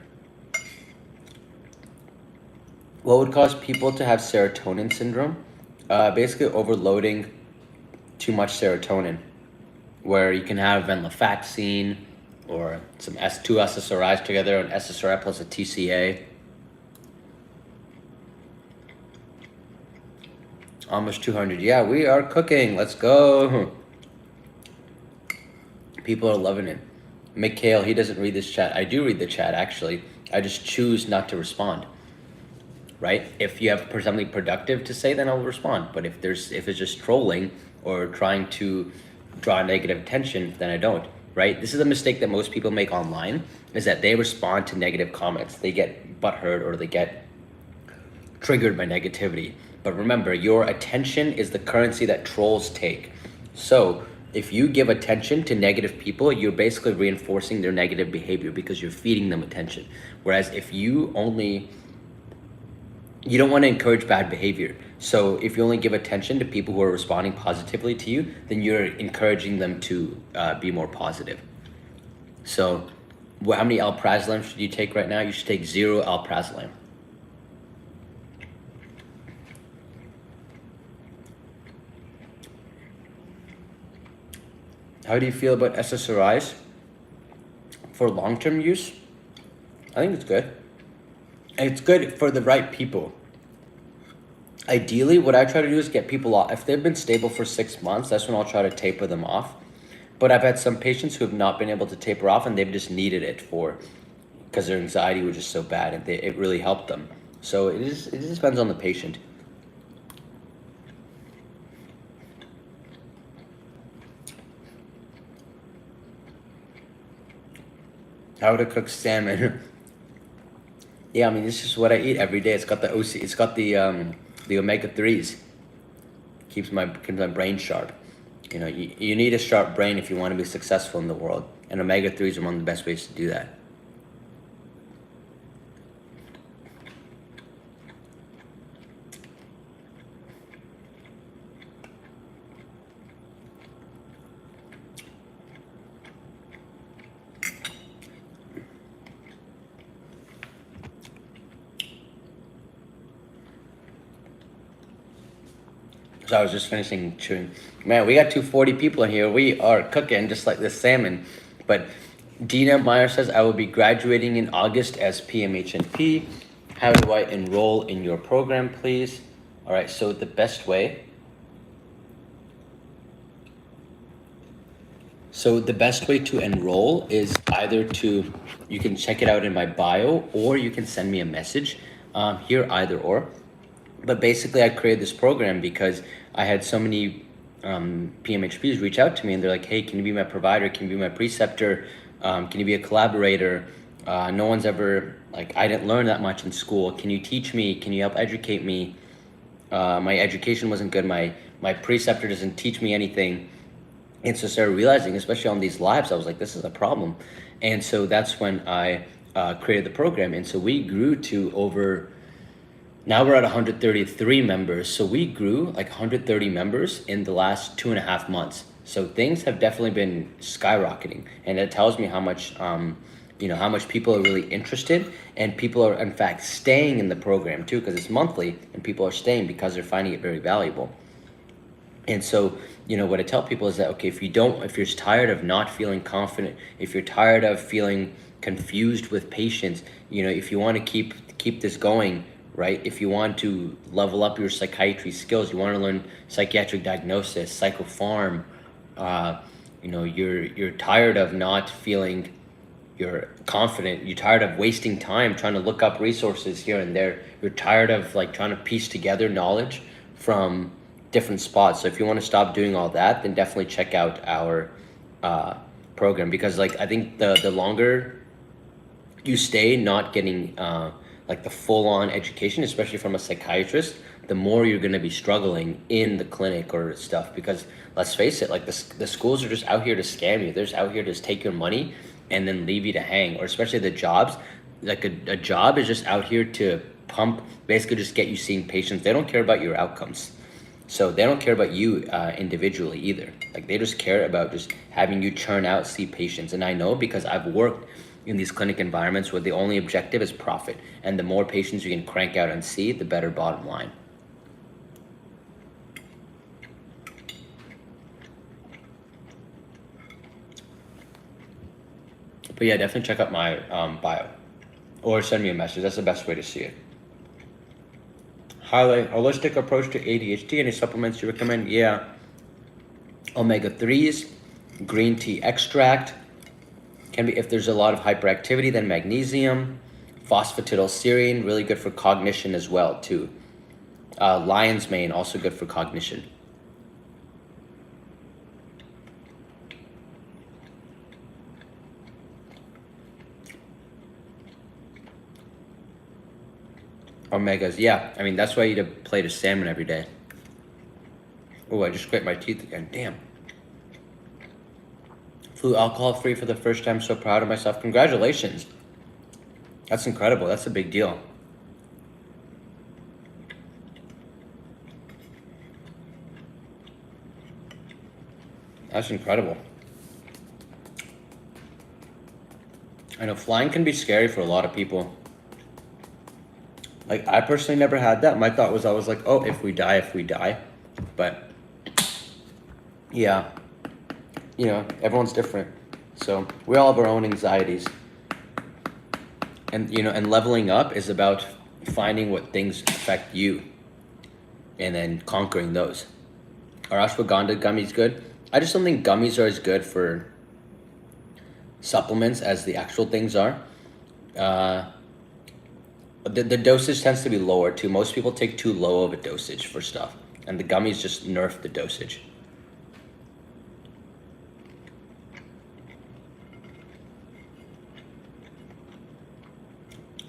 What would cause people to have serotonin syndrome? Basically overloading too much serotonin, where you can have venlafaxine or some two SSRIs together, an SSRI plus a TCA. Almost 200. Yeah, we are cooking. Let's go. People are loving it. Mikhail, he doesn't read this chat. I do read the chat, actually. I just choose not to respond. Right? If you have something productive to say, then I'll respond. But if it's just trolling or trying to draw negative attention, then I don't. Right? This is a mistake that most people make online, is that they respond to negative comments. They get butthurt or they get triggered by negativity. But remember, your attention is the currency that trolls take. So if you give attention to negative people, you're basically reinforcing their negative behavior because you're feeding them attention. Whereas if you don't want to encourage bad behavior. So if you only give attention to people who are responding positively to you, then you're encouraging them to be more positive. So how many alprazolam should you take right now? You should take 0 alprazolam. How do you feel about SSRIs for long-term use? I think it's good. And it's good for the right people. Ideally, what I try to do is get people off. If they've been stable for 6 months, that's when I'll try to taper them off. But I've had some patients who have not been able to taper off and they've just needed it because their anxiety was just so bad and it really helped them. So it just depends on the patient. How to cook salmon. Yeah, I mean, this is what I eat every day. It's got the omega-3s. Keeps my brain sharp. You know, you need a sharp brain if you want to be successful in the world. And omega-3s are one of the best ways to do that. So I was just finishing chewing. Man, we got 240 people in here. We are cooking just like this salmon. But Dina Meyer says, I will be graduating in August as PMHNP. How do I enroll in your program, please? All right, so the best way. So the best way to enroll is either you can check it out in my bio, or you can send me a message here, either or. But basically, I created this program because I had so many PMHPs reach out to me, and they're like, hey, can you be my provider? Can you be my preceptor? Can you be a collaborator? No one's ever, I didn't learn that much in school. Can you teach me? Can you help educate me? My education wasn't good. My preceptor doesn't teach me anything. And so I started realizing, especially on these lives, I was like, this is a problem. And so that's when I created the program. And so we grew to now we're at 133 members. So we grew 130 members in the last 2.5 months. So things have definitely been skyrocketing. And it tells me how much, how much people are really interested, and people are in fact staying in the program too, because it's monthly and people are staying because they're finding it very valuable. And so, what I tell people is that, okay, if you're tired of not feeling confident, if you're tired of feeling confused with patients, if you want to keep this going, right? If you want to level up your psychiatry skills, you want to learn psychiatric diagnosis, psychopharm, you're tired of not feeling you're confident, you're tired of wasting time trying to look up resources here and there, you're tired of like trying to piece together knowledge from different spots. So if you want to stop doing all that, then definitely check out our program, because like I think the longer you stay not getting like the full-on education, especially from a psychiatrist, the more you're going to be struggling in the clinic or stuff. Because let's face it, like the schools are just out here to scam you. They're just out here to just take your money and then leave you to hang. Or especially the jobs, like a job is just out here to pump, basically just get you seeing patients. They don't care about your outcomes. So they don't care about you individually either. Like they just care about just having you churn out, see patients. And I know because I've worked in these clinic environments where the only objective is profit. And the more patients you can crank out and see, the better bottom line. But yeah, definitely check out my bio or send me a message. That's the best way to see it. Highlight holistic approach to ADHD. Any supplements you recommend? Yeah. Omega-3s, green tea extract. Can be, if there's a lot of hyperactivity, then magnesium. Phosphatidylserine, really good for cognition as well too. Lion's mane, also good for cognition. Omegas, yeah. I mean, that's why I eat a plate of salmon every day. Oh, I just scraped my teeth again. Damn. Flew alcohol-free for the first time. So proud of myself. Congratulations. That's incredible. That's a big deal. That's incredible. I know flying can be scary for a lot of people. Like, I personally never had that. My thought was always like, oh, if we die, if we die. But, yeah, everyone's different. So we all have our own anxieties. And, and leveling up is about finding what things affect you and then conquering those. Are ashwagandha gummies good? I just don't think gummies are as good for supplements as the actual things are. The dosage tends to be lower too. Most people take too low of a dosage for stuff, and the gummies just nerf the dosage.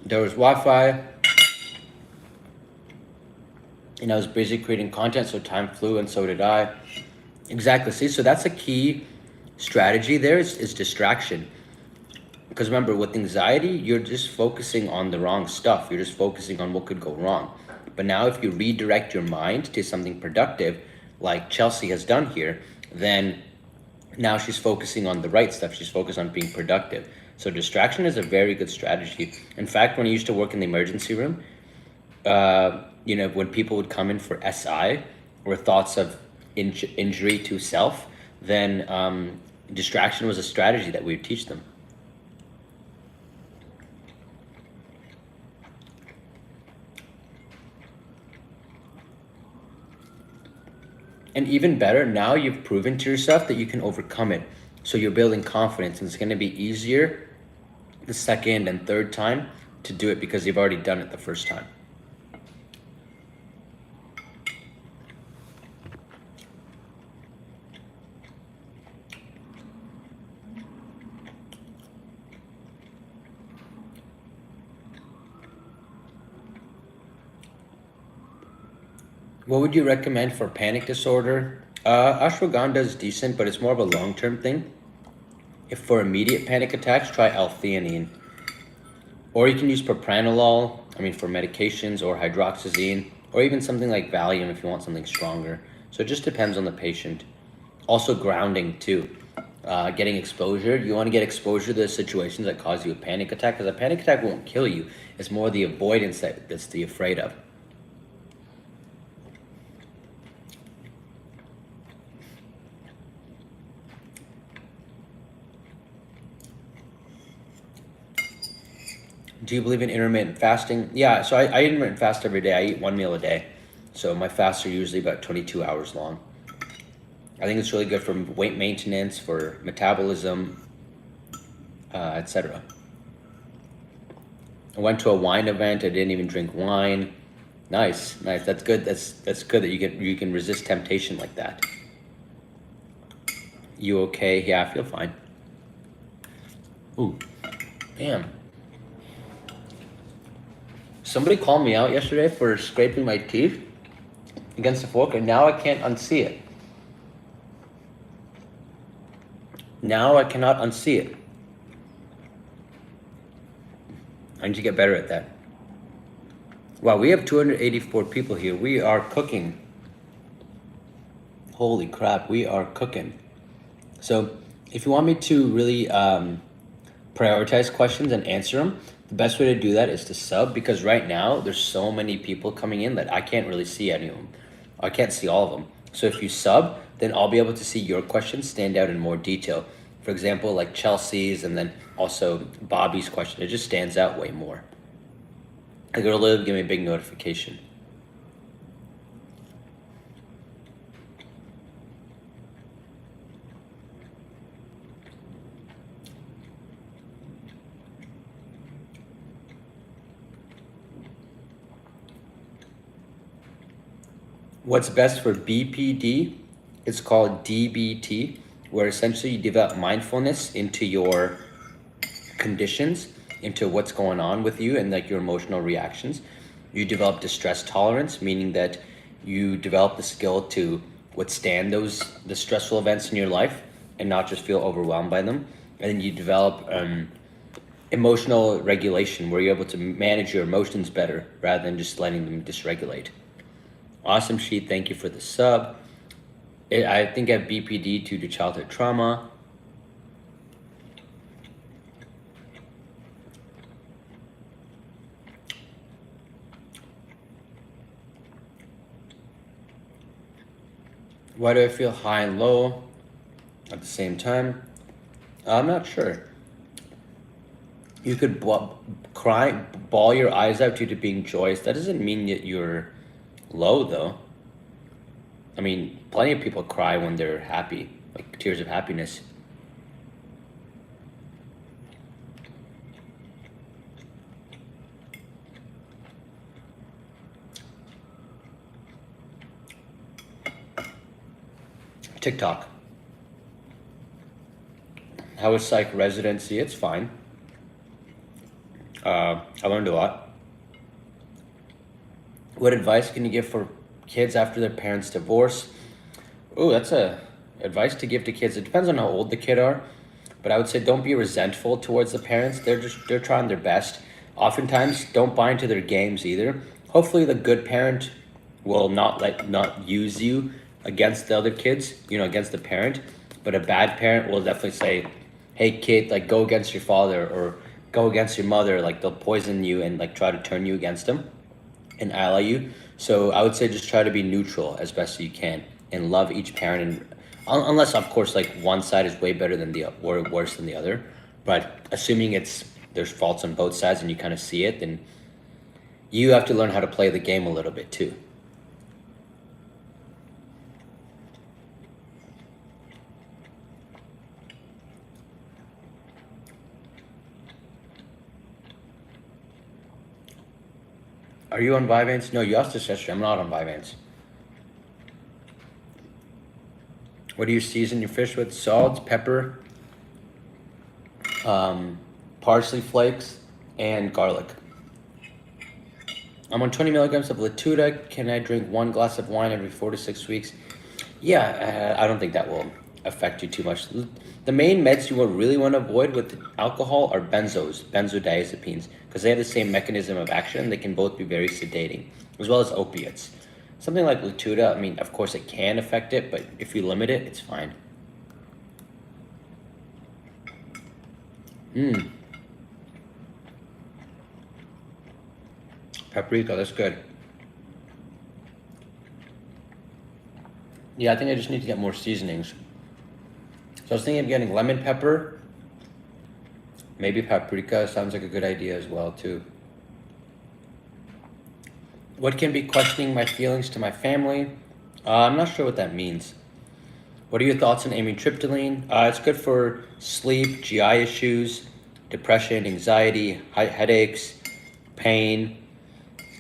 There was Wi-Fi, and I was busy creating content, so time flew, and so did I. Exactly. See, so that's a key strategy there is distraction. Because remember, with anxiety, you're just focusing on the wrong stuff. You're just focusing on what could go wrong. But now if you redirect your mind to something productive, like Chelsea has done here, then now she's focusing on the right stuff. She's focused on being productive. So distraction is a very good strategy. In fact, when I used to work in the emergency room, when people would come in for SI or thoughts of injury to self, then distraction was a strategy that we would teach them. And even better, now you've proven to yourself that you can overcome it. So you're building confidence, and it's going to be easier the second and third time to do it because you've already done it the first time. What would you recommend for panic disorder? Ashwagandha is decent, but it's more of a long-term thing. If for immediate panic attacks, try L-theanine. Or you can use propranolol, for medications, or hydroxyzine, or even something like Valium if you want something stronger. So it just depends on the patient. Also grounding too. Getting exposure. You want to get exposure to the situations that cause you a panic attack, because a panic attack won't kill you. It's more the avoidance that's the afraid of. Do you believe in intermittent fasting? Yeah, so I intermittent fast every day. I eat one meal a day. So my fasts are usually about 22 hours long. I think it's really good for weight maintenance, for metabolism, etc. I went to a wine event. I didn't even drink wine. Nice, nice. That's good. That's good that you can resist temptation like that. You okay? Yeah, I feel fine. Ooh, damn. Somebody called me out yesterday for scraping my teeth against the fork, and now I can't unsee it. Now I cannot unsee it. I need to get better at that. Wow, we have 284 people here. We are cooking. Holy crap, we are cooking. So if you want me to really prioritize questions and answer them, the best way to do that is to sub, because right now there's so many people coming in that I can't really see any of them. I can't see all of them. So if you sub, then I'll be able to see your questions stand out in more detail. For example, like Chelsea's, and then also Bobby's question. It just stands out way more. Like it'll literally give me a big notification. What's best for BPD is called DBT, where essentially you develop mindfulness into your conditions, into what's going on with you and like your emotional reactions. You develop distress tolerance, meaning that you develop the skill to withstand the stressful events in your life and not just feel overwhelmed by them. And then you develop emotional regulation, where you're able to manage your emotions better rather than just letting them dysregulate. Awesome Sheet, thank you for the sub. I think I have BPD due to childhood trauma. Why do I feel high and low at the same time? I'm not sure. You could bawl your eyes out due to being joyous. That doesn't mean that you're low, though. I mean, plenty of people cry when they're happy, like tears of happiness. TikTok. How is psych residency? It's fine. I learned a lot. What advice can you give for kids after their parents divorce? Oh, that's a advice to give to kids. It depends on how old the kid are, but I would say don't be resentful towards the parents. They're trying their best. Oftentimes, don't buy into their games either. Hopefully, the good parent will not use you against the other kids, against the parent. But a bad parent will definitely say, "Hey, kid, like go against your father or go against your mother." Like they'll poison you and like try to turn you against them and ally you. So I would say just try to be neutral as best you can and love each parent, and unless of course like one side is way better than or worse than the other. But assuming there's faults on both sides and you kind of see it, then you have to learn how to play the game a little bit too. Are you on Vyvanse? No, you asked this yesterday. I'm not on Vyvanse. What do you season your fish with? Salt, pepper, parsley flakes, and garlic. I'm on 20 milligrams of Latuda. Can I drink 1 glass of wine every 4 to 6 weeks? Yeah, I don't think that will affect you too much. The main meds you will really want to avoid with alcohol are benzodiazepines, because they have the same mechanism of action. They can both be very sedating, as well as opiates. Something like Latuda, I mean, of course it can affect it, but if you limit it, it's fine. Paprika, that's good. Yeah, I think I just need to get more seasonings. So I was thinking of getting lemon pepper, Maybe paprika sounds like a good idea as well too. What can be questioning my feelings to my family? I'm not sure what that means. What are your thoughts on amitriptyline? It's good for sleep, GI issues, depression, anxiety, headaches, pain.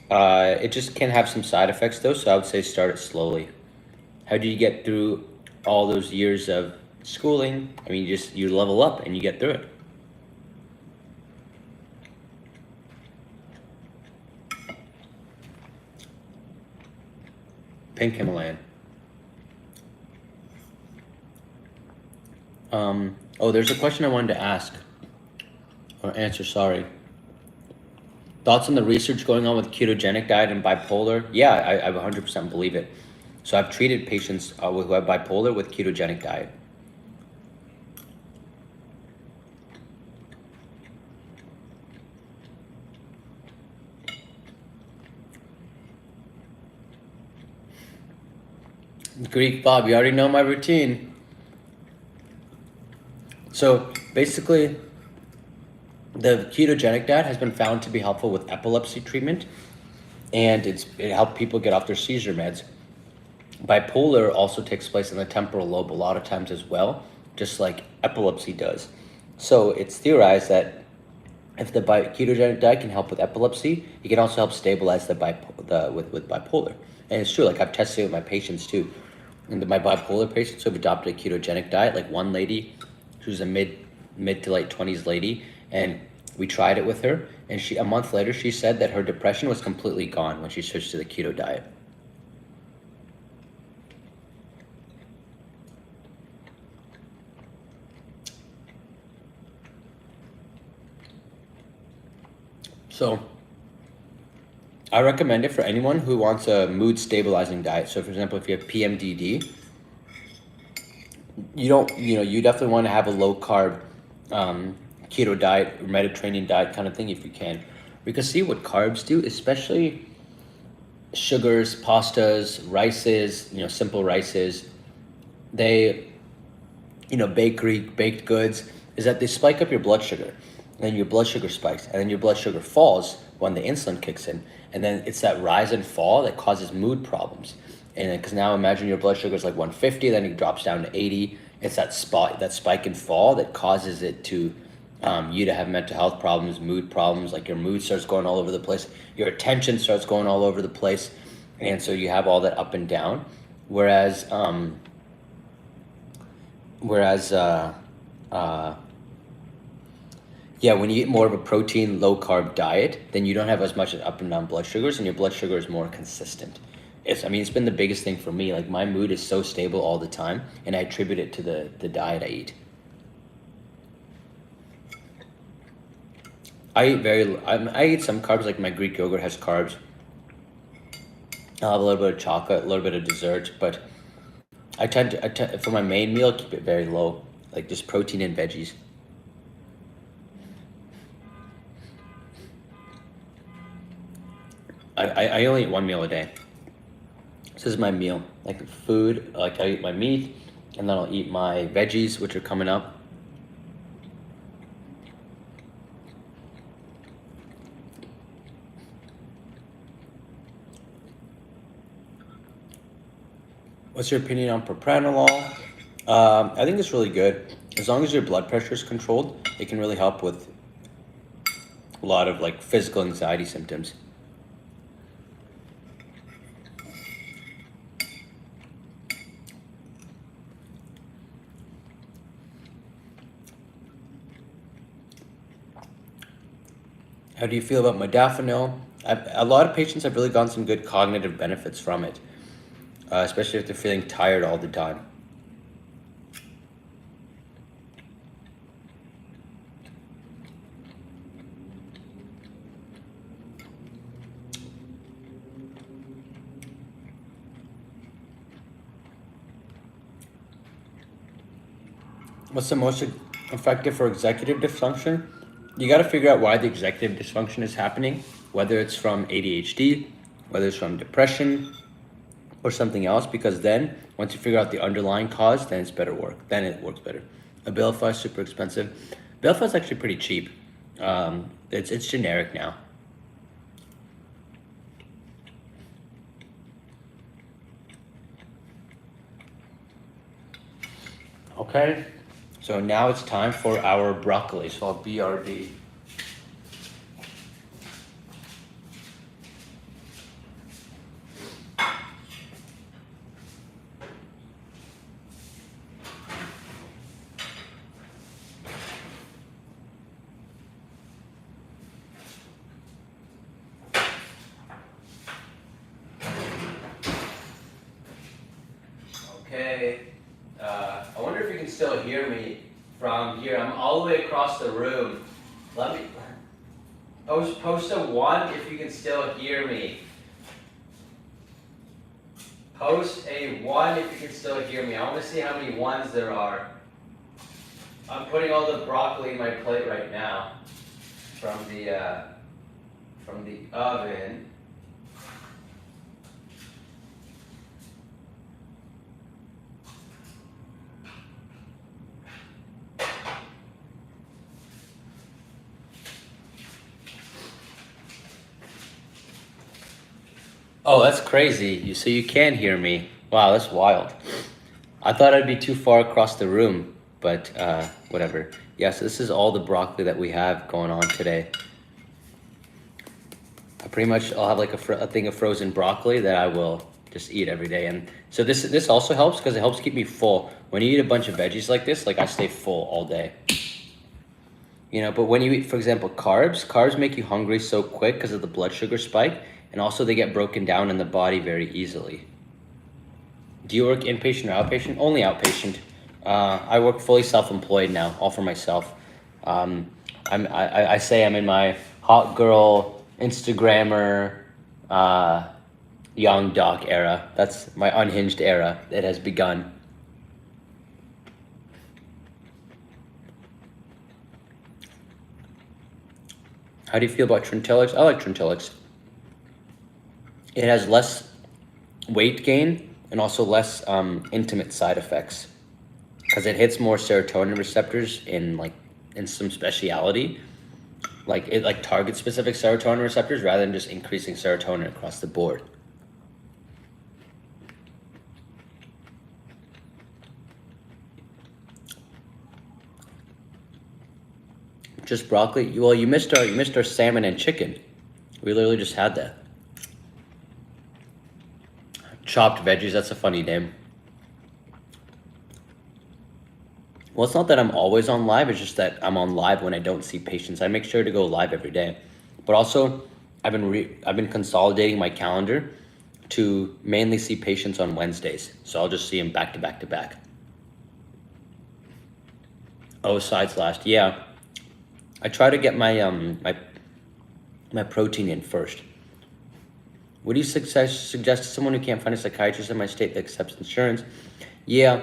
It just can have some side effects though, so I would say start it slowly. How do you get through all those years of schooling? I mean, you level up and you get through it. Pink Himalayan. Oh, there's a question I wanted to ask or answer, sorry. Thoughts on the research going on with ketogenic diet and bipolar? Yeah, I 100% believe it. So I've treated patients who have bipolar with ketogenic diet. Greek Bob, you already know my routine. So basically, the ketogenic diet has been found to be helpful with epilepsy treatment, and it helped people get off their seizure meds. Bipolar also takes place in the temporal lobe a lot of times as well, just like epilepsy does. So it's theorized that if the ketogenic diet can help with epilepsy, it can also help stabilize with bipolar. And it's true, like I've tested it with my patients too. And my bipolar patients who have adopted a ketogenic diet, like one lady who's a mid to late 20s lady, and we tried it with her, and a month later she said that her depression was completely gone when she switched to the keto diet. So I recommend it for anyone who wants a mood stabilizing diet. So for example, if you have PMDD, you definitely want to have a low carb keto diet or Mediterranean diet kind of thing if you can. Because see what carbs do, especially sugars, pastas, rices, simple rices, they, bakery, baked goods, is that they spike up your blood sugar. And then your blood sugar spikes, and then your blood sugar falls when the insulin kicks in. And then it's that rise and fall that causes mood problems. And because now imagine your blood sugar is like 150, then it drops down to 80. It's that spike and fall that causes it to you to have mental health problems, mood problems, like your mood starts going all over the place, your attention starts going all over the place, and so you have all that up and down. Whereas when you eat more of a protein, low carb diet, then you don't have as much up and down blood sugars, and your blood sugar is more consistent. It's been the biggest thing for me. Like my mood is so stable all the time, and I attribute it to the diet I eat. I eat some carbs, like my Greek yogurt has carbs. I'll have a little bit of chocolate, a little bit of dessert, but I tend to for my main meal, keep it very low, like just protein and veggies. I only eat one meal a day. This is my meal, like food, like I eat my meat, and then I'll eat my veggies, which are coming up. What's your opinion on propranolol? I think it's really good. As long as your blood pressure is controlled, it can really help with a lot of like physical anxiety symptoms. How do you feel about modafinil? A lot of patients have really gotten some good cognitive benefits from it, especially if they're feeling tired all the time. What's the most effective for executive dysfunction? You got to figure out why the executive dysfunction is happening, whether it's from ADHD, whether it's from depression, or something else, because then once you figure out the underlying cause, then it works better. Abilify is super expensive. Belfast's actually pretty cheap. It's generic now. Okay, so now it's time for our broccoli, so I'll BRD. Okay, I wonder if you can still hear me from here. I'm all the way across the room. Let me post a 1 if you can still hear me. Post a 1 if you can still hear me. I want to see how many 1s there are. I'm putting all the broccoli in my plate right now from the oven. Oh, that's crazy. So you can hear me. Wow, that's wild. I thought I'd be too far across the room, but whatever. Yeah, so this is all the broccoli that we have going on today. I'll have like a thing of frozen broccoli that I will just eat every day. And so this also helps because it helps keep me full. When you eat a bunch of veggies like this, like I stay full all day. You know, but when you eat, for example, carbs make you hungry so quick because of the blood sugar spike. And also they get broken down in the body very easily. Do you work inpatient or outpatient? Only outpatient. I work fully self-employed now, all for myself. I say I'm in my hot girl, Instagrammer, young doc era. That's my unhinged era. It has begun. How do you feel about Trintellix? I like Trintellix. It has less weight gain and also less intimate side effects because it hits more serotonin receptors in some speciality. Like it targets specific serotonin receptors rather than just increasing serotonin across the board. Just broccoli? Well, you missed our salmon and chicken. We literally just had that. Chopped veggies, that's a funny name. Well, it's not that I'm always on live, it's just that I'm on live when I don't see patients. I make sure to go live every day. But also, I've been consolidating my calendar to mainly see patients on Wednesdays. So I'll just see them back to back to back. Oh, sides last. Yeah. I try to get my my protein in first. What do you suggest to someone who can't find a psychiatrist in my state that accepts insurance? Yeah,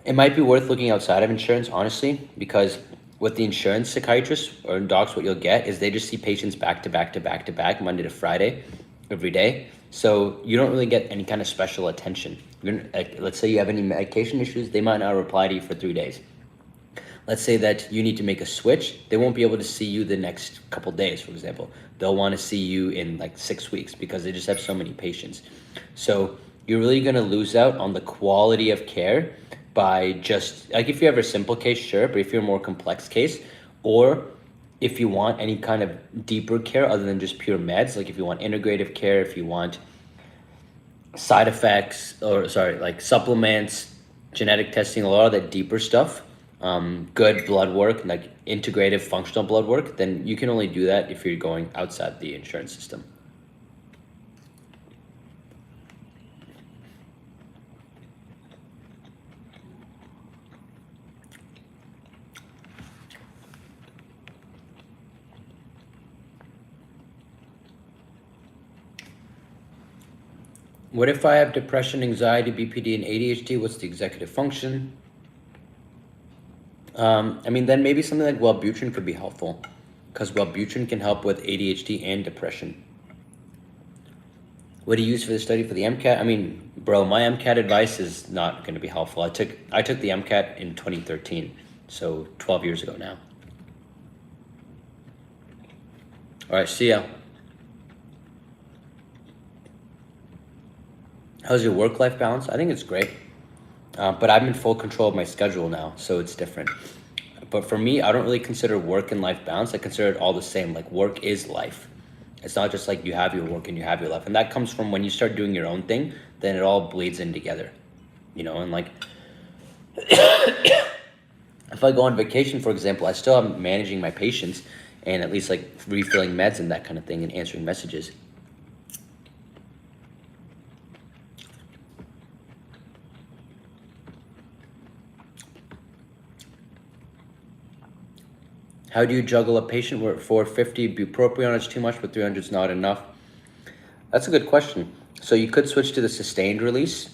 it might be worth looking outside of insurance, honestly, because with the insurance psychiatrists or docs, what you'll get is they just see patients back to back to back to back, Monday to Friday, every day. So you don't really get any kind of special attention. Let's say you have any medication issues, they might not reply to you for 3 days. Let's say that you need to make a switch, they won't be able to see you the next couple days, for example. They'll want to see you in like 6 weeks because they just have so many patients. So you're really going to lose out on the quality of care by just, like if you have a simple case, sure, but if you're a more complex case, or if you want any kind of deeper care other than just pure meds, like if you want integrative care, if you want side effects, like supplements, genetic testing, a lot of that deeper stuff, good blood work, like integrative functional blood work, then you can only do that if you're going outside the insurance system. What if I have depression, anxiety, BPD, and ADHD? What's the executive function? I mean, then maybe something like Wellbutrin could be helpful because Wellbutrin can help with ADHD and depression. What do you use for the study for the MCAT? I mean, Bro, my MCAT advice is not going to be helpful. I took the MCAT in 2013, so 12 years ago now. All right, see ya. How's your work-life balance? I think it's great, but I'm in full control of my schedule now, so it's different. But for me, I don't really consider work and life balance. I consider it all the same. Like, work is life. It's not just like you have your work and you have your life. And that comes from when you start doing your own thing, then it all bleeds in together, you know? And like, if I go on vacation, for example, I still am managing my patients and at least like refilling meds and that kind of thing and answering messages. How do you juggle a patient where 450 bupropion is too much, but 300 is not enough? That's a good question. So you could switch to the sustained release,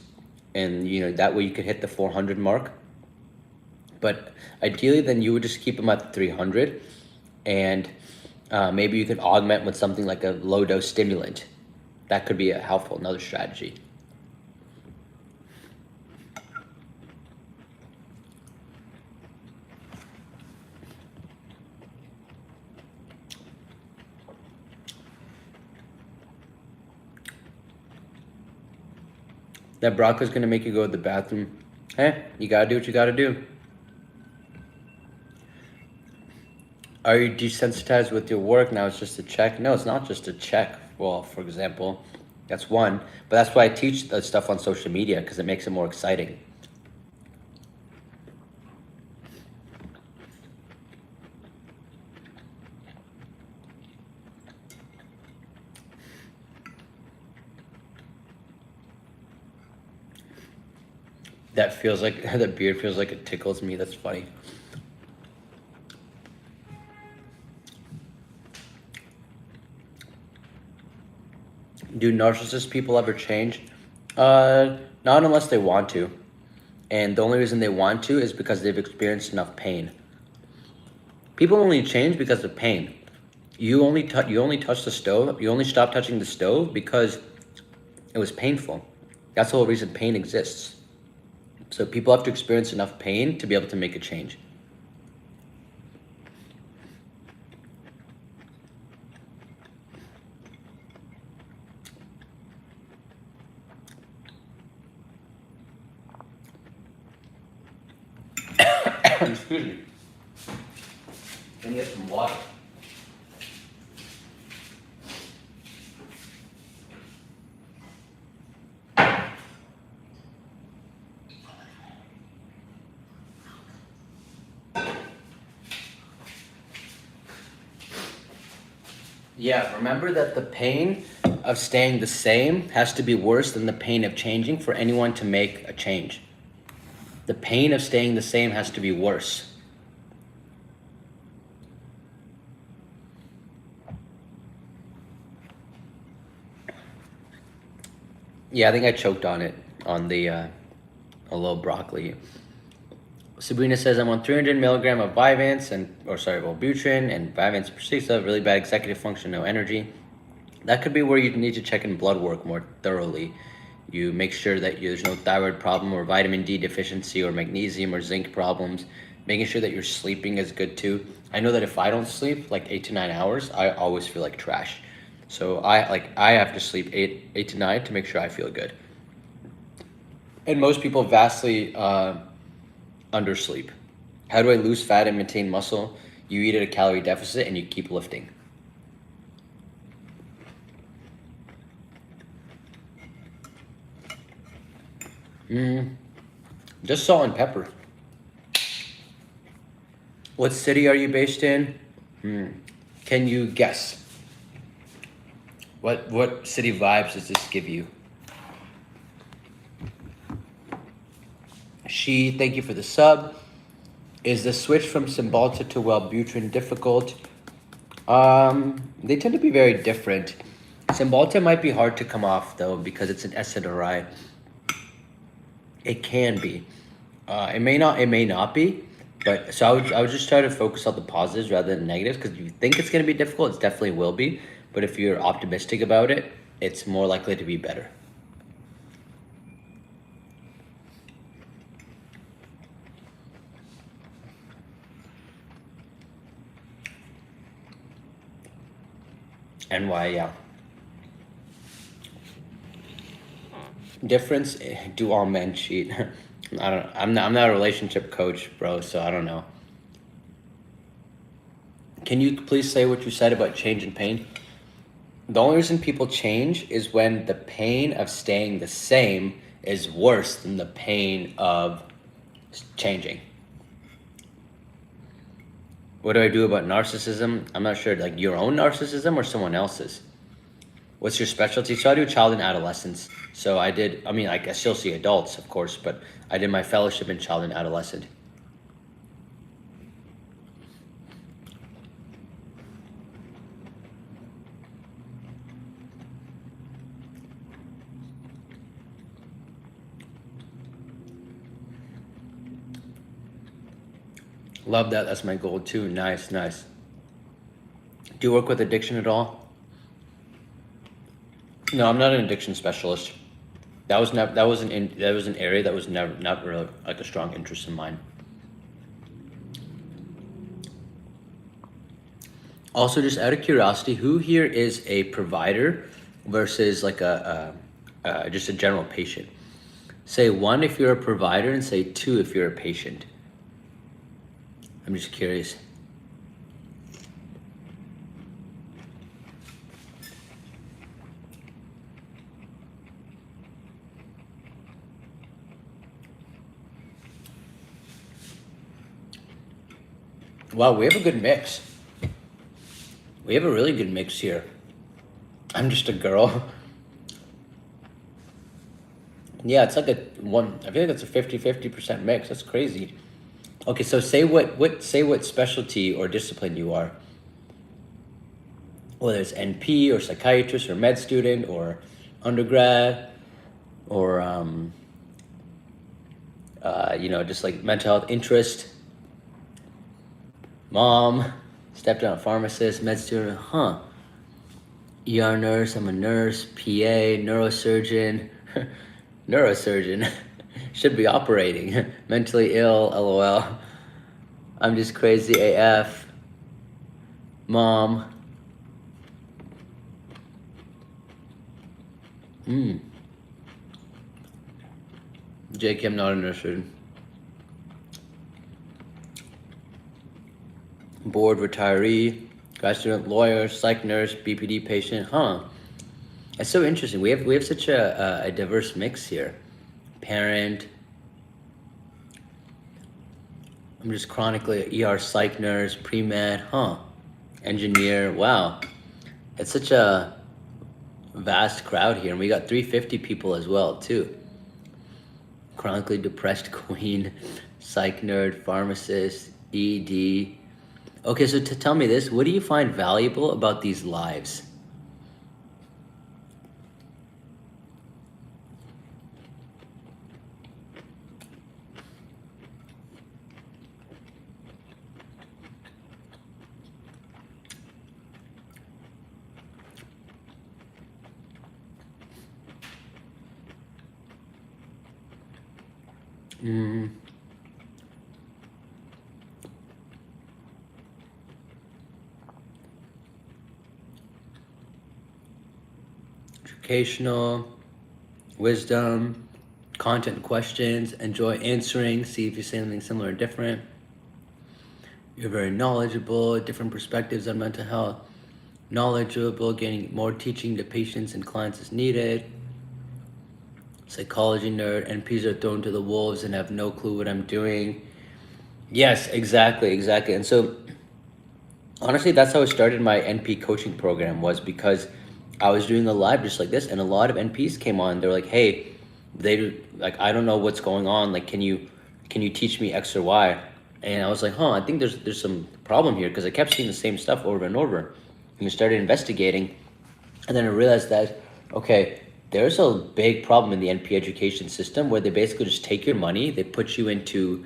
and you know that way you could hit the 400 mark. But ideally, then you would just keep them at 300, and maybe you could augment with something like a low dose stimulant. That could be a helpful, another strategy. That broccoli's gonna make you go to the bathroom. Hey, you gotta do what you gotta do. Are you desensitized with your work? Now it's just a check. No, it's not just a check. Well, for example, that's one. But that's why I teach that stuff on social media, because it makes it more exciting. That feels like, that beard feels like it tickles me. That's funny. Do narcissist people ever change? Not unless they want to. And the only reason they want to is because they've experienced enough pain. People only change because of pain. You only touch the stove. You only stop touching the stove because it was painful. That's the whole reason pain exists. So people have to experience enough pain to be able to make a change. Excuse me. Can you get some water? Yeah, remember that the pain of staying the same has to be worse than the pain of changing for anyone to make a change. The pain of staying the same has to be worse. Yeah, I think I choked on it, on the a little broccoli. Sabrina says, I'm on 300 milligram of Vyvanse Wellbutrin and Vyvanse Persista, really bad executive function, no energy. That could be where you need to check in blood work more thoroughly. You make sure that there's no thyroid problem or vitamin D deficiency or magnesium or zinc problems. Making sure that you're sleeping is good too. I know that if I don't sleep like 8 to 9 hours, I always feel like trash. So I have to sleep 8 to 9 to make sure I feel good. And most people vastly undersleep. How do I lose fat and maintain muscle? You eat at a calorie deficit and you keep lifting. Just salt and pepper. What city are you based in? Can you guess? What city vibes does this give you? Thank you for the sub. Is the switch from Cymbalta to Wellbutrin difficult? They tend to be very different. Cymbalta might be hard to come off though because it's an SNRI. It can be. It may not be. But so I would just try to focus on the positives rather than negatives, because if you think it's going to be difficult, it definitely will be. But if you're optimistic about it, it's more likely to be better. NY, yeah. Difference, do all men cheat? I'm not a relationship coach, bro, so I don't know. Can you please say what you said about change and pain? The only reason people change is when the pain of staying the same is worse than the pain of changing. What do I do about narcissism? I'm not sure, like your own narcissism or someone else's? What's your specialty? So I do child and adolescence. So I still see adults, of course, but I did my fellowship in child and adolescent. Love that. That's my goal too. Nice. Do you work with addiction at all? No, I'm not an addiction specialist. That was an area that was not really like a strong interest in mine. Also, just out of curiosity, who here is a provider versus like just a general patient? Say 1 if you're a provider and say 2 if you're a patient. I'm just curious. Wow, we have a good mix. We have a really good mix here. I'm just a girl. Yeah, it's like I feel like that's a 50% mix. That's crazy. Okay, so say what specialty or discipline you are. Whether it's NP or psychiatrist or med student or undergrad or just like mental health interest. Mom, stepped down pharmacist, med student, ER nurse, I'm a nurse, PA, neurosurgeon, neurosurgeon, should be operating, mentally ill, LOL, I'm just crazy AF, mom, Jake, I'm not a neurosurgeon. Board retiree, grad student, lawyer, psych nurse, BPD patient, It's so interesting. We have such a diverse mix here. Parent. I'm just chronically ER psych nurse, pre-med, Engineer, wow. It's such a vast crowd here, and we got 350 people as well, too. Chronically depressed queen, psych nerd, pharmacist, ED. Okay, so tell me this, what do you find valuable about these lives? Educational, wisdom, content questions, enjoy answering, see if you say something similar or different. You're very knowledgeable, different perspectives on mental health, knowledgeable, gaining more teaching to patients and clients as needed. Psychology nerd, NPs are thrown to the wolves and have no clue what I'm doing. Yes, exactly. And so, honestly, that's how I started my NP coaching program, was because I was doing a live just like this, and a lot of NPs came on. They're like, hey, I don't know what's going on. Like, can you teach me X or Y? And I was like, I think there's some problem here, because I kept seeing the same stuff over and over. And I started investigating, and then I realized that, okay, there's a big problem in the NP education system where they basically just take your money, they put you into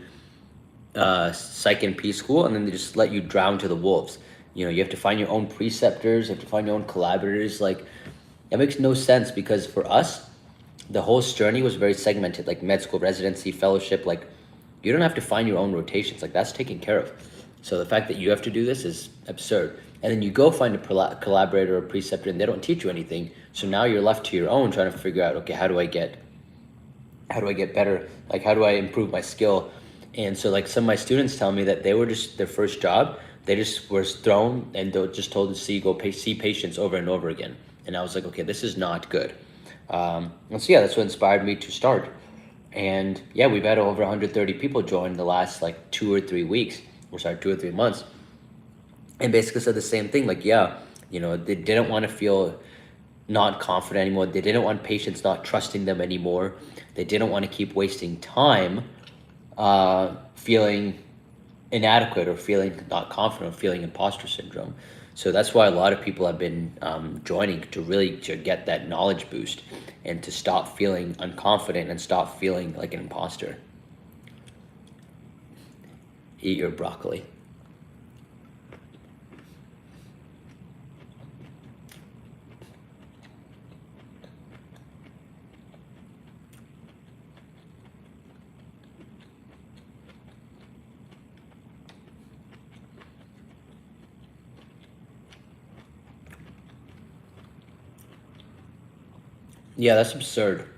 psych NP school, and then they just let you drown to the wolves. You have to find your own preceptors, you have to find your own collaborators. Like, that makes no sense, because for us, the whole journey was very segmented, like med school, residency, fellowship. Like, you don't have to find your own rotations. Like, that's taken care of. So the fact that you have to do this is absurd. and then you go find a collaborator or preceptor and they don't teach you anything. So now you're left to your own trying to figure out, okay, how do I get better? Like, how do I improve my skill? And so like some of my students tell me that they were just their first job, they just were thrown and they were just told to see patients over and over again. And I was like, okay, this is not good. And so yeah, that's what inspired me to start. And yeah, we've had over 130 people join the last like 2 or 3 weeks, or sorry, 2 or 3 months. And basically said the same thing, like, yeah, you know, they didn't want to feel not confident anymore. They didn't want patients not trusting them anymore. They didn't want to keep wasting time feeling inadequate or feeling not confident or feeling imposter syndrome. So that's why a lot of people have been joining to get that knowledge boost and to stop feeling unconfident and stop feeling like an imposter. Eat your broccoli. Yeah, that's absurd.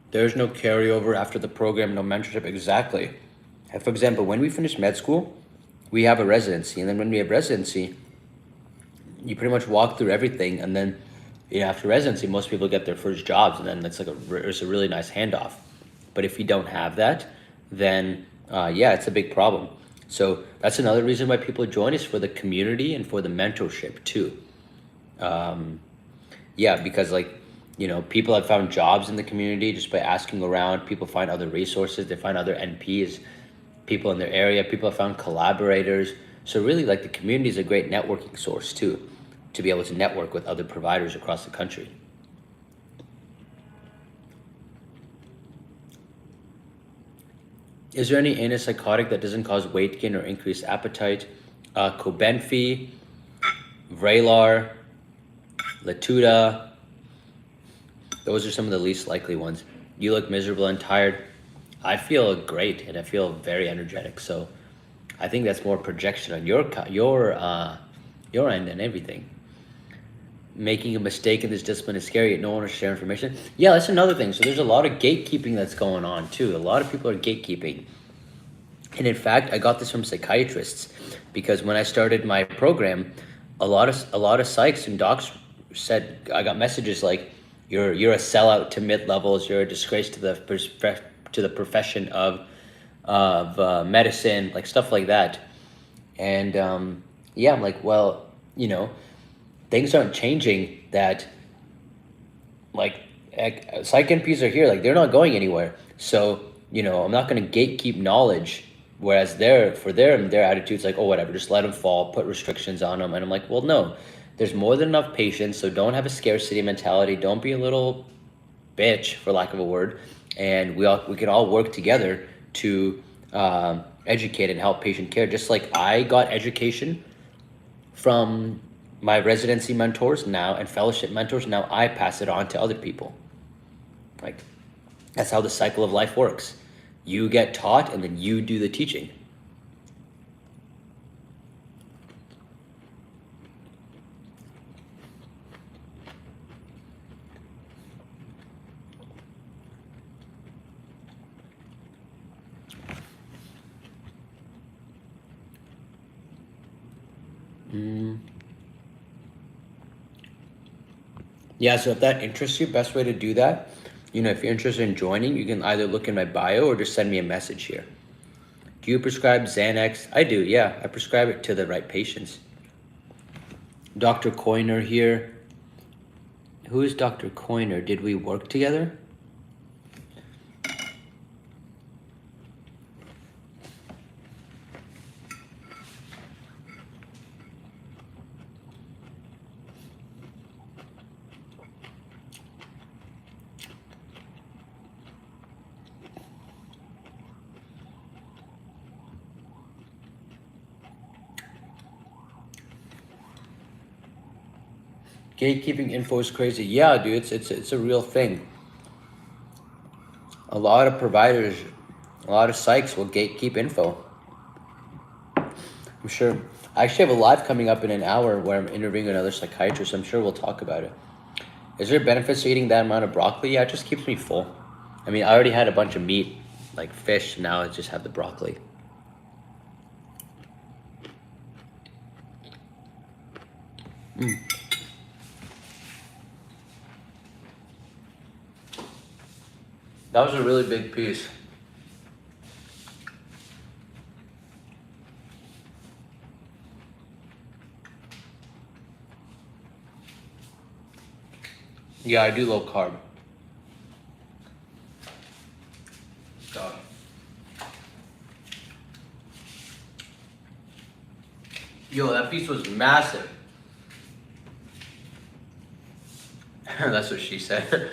There's no carryover after the program, no mentorship. Exactly. And for example, when we finish med school, we have a residency. And then when we have residency, you pretty much walk through everything. And then, you know, after residency, most people get their first jobs. And then it's a really nice handoff. But if you don't have that, then yeah, it's a big problem. So that's another reason why people join, is for the community and for the mentorship too. Yeah, because like, you know, people have found jobs in the community just by asking around. People find other resources. They find other NPs, people in their area. People have found collaborators. So really, like, the community is a great networking source too, to be able to network with other providers across the country. Is there any antipsychotic that doesn't cause weight gain or increased appetite? Cobenfy, Vraylar, Latuda. Those are some of the least likely ones. You look miserable and tired. I feel great and I feel very energetic. So I think that's more projection on your end and everything. Making a mistake in this discipline is scary. No one will share information. Yeah, that's another thing. So there's a lot of gatekeeping that's going on too. A lot of people are gatekeeping. And in fact, I got this from psychiatrists, because when I started my program, a lot of psychs and docs said, I got messages like, you're a sellout to mid-levels, you're a disgrace to the profession of medicine, like stuff like that. And yeah, I'm like, well, you know, things aren't changing. That, like, psych NPs are here, like, they're not going anywhere. So, you know, I'm not going to gatekeep knowledge. Whereas their attitude's like, oh, whatever, just let them fall, put restrictions on them. And I'm like, well, no. There's more than enough patients, so don't have a scarcity mentality. Don't be a little bitch, for lack of a word. And we can all work together to educate and help patient care. Just like I got education from my residency mentors now and fellowship mentors, now I pass it on to other people. Like, that's how the cycle of life works. You get taught and then you do the teaching. Yeah, so if that interests you, best way to do that, you know, if you're interested in joining, you can either look in my bio or just send me a message here. Do you prescribe Xanax? I do, yeah. I prescribe it to the right patients. Dr. Coiner here. Who is Dr. Coiner? Did we work together? Gatekeeping info is crazy. Yeah, dude, it's a real thing. A lot of providers, a lot of psychs will gatekeep info. I'm sure I actually have a live coming up in an hour where I'm interviewing another psychiatrist. I'm sure we'll talk about it. Is there benefits to eating that amount of broccoli? Yeah, it just keeps me full. I mean, I already had a bunch of meat, like fish. Now I just have the broccoli. That was a really big piece. Yeah, I do low carb. So. Yo, that piece was massive. That's what she said.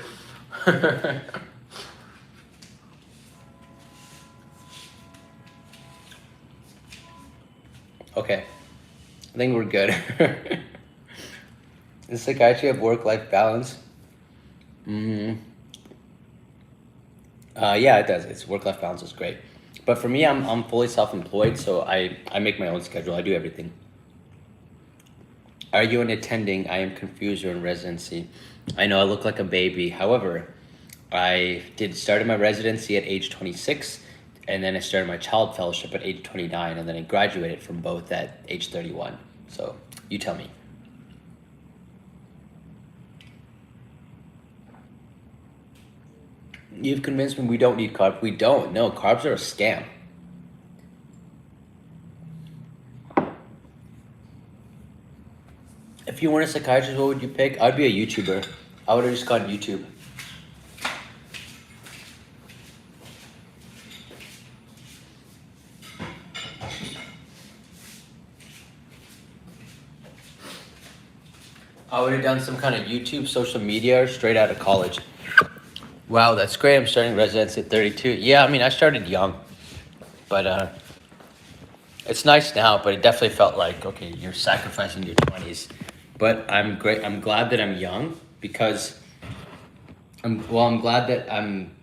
Okay, I think we're good. Does psychiatry have work-life balance? Yeah, it does. It's work-life balance is great. But for me, I'm fully self-employed, so I make my own schedule. I do everything. Are you an attending? I am confused. You're in residency. I know I look like a baby. However, I started my residency at age 26, and then I started my child fellowship at age 29, and then I graduated from both at age 31. So you tell me. You've convinced me we don't need carbs. We don't. No, carbs are a scam. If you weren't a psychiatrist, what would you pick? I'd be a YouTuber. I would have just gone YouTube. I would have done some kind of YouTube, social media, straight out of college. Wow, that's great. I'm starting residency at 32. Yeah, I mean, I started young. But it's nice now, but it definitely felt like, okay, you're sacrificing your 20s. But I'm glad that I'm young because I'm glad that I'm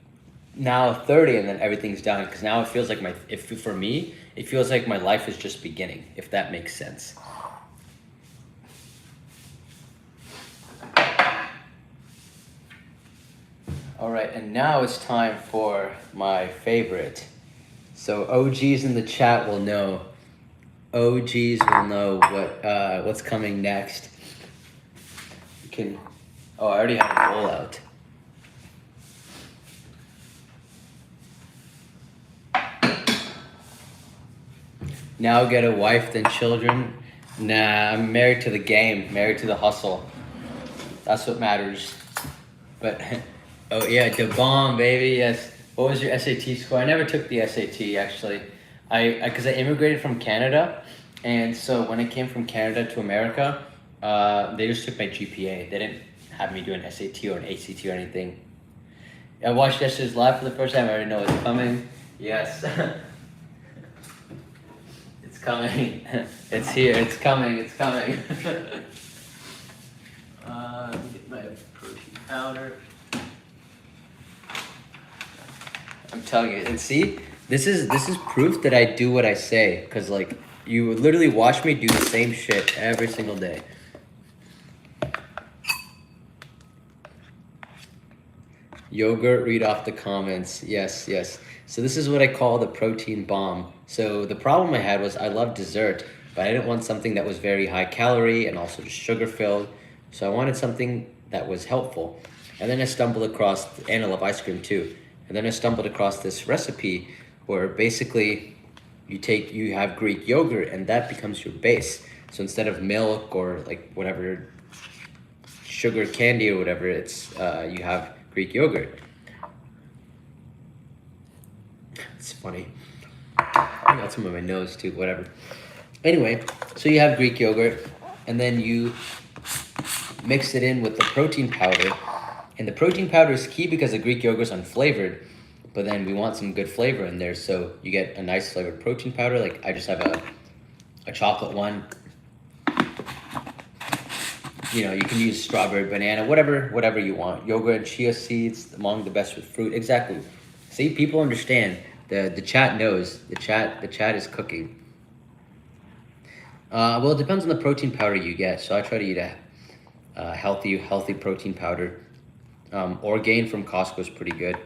now 30 and then everything's done, because now it feels like for me, it feels like my life is just beginning, if that makes sense. All right, and now it's time for my favorite. So OGs in the chat will know. OGs will know what's coming next. You can. Oh, I already have a bowl out. Now get a wife, then children. Nah, I'm married to the game, married to the hustle. That's what matters. But. Oh yeah, the bomb, baby. Yes. What was your SAT score? I never took the SAT actually. Because I immigrated from Canada, and so when I came from Canada to America, they just took my GPA. They didn't have me do an SAT or an ACT or anything. I watched yesterday's live for the first time. I already know it's coming. Yes. It's coming. It's here. It's coming. It's coming. Let me get my protein powder. I'm telling you, and see, this is proof that I do what I say, because like you literally watch me do the same shit every single day. Yogurt, read off the comments. Yes. So this is what I call the protein bomb. So the problem I had was I love dessert, but I didn't want something that was very high calorie and also just sugar filled. So I wanted something that was helpful. And then I stumbled across, and I love ice cream too. And then I stumbled across this recipe where basically you have Greek yogurt and that becomes your base. So instead of milk or like whatever sugar candy or whatever, it's you have Greek yogurt. It's funny. I got some on my nose too, whatever. Anyway, so you have Greek yogurt and then you mix it in with the protein powder. And the protein powder is key because the Greek yogurt is unflavored, but then we want some good flavor in there, so you get a nice flavored protein powder. Like I just have a chocolate one. You know, you can use strawberry, banana, whatever you want. Yogurt and chia seeds, among the best with fruit. Exactly. See, people understand. The chat knows. The chat is cooking. Well, it depends on the protein powder you get. So I try to eat a healthy protein powder. Orgain from Costco is pretty good.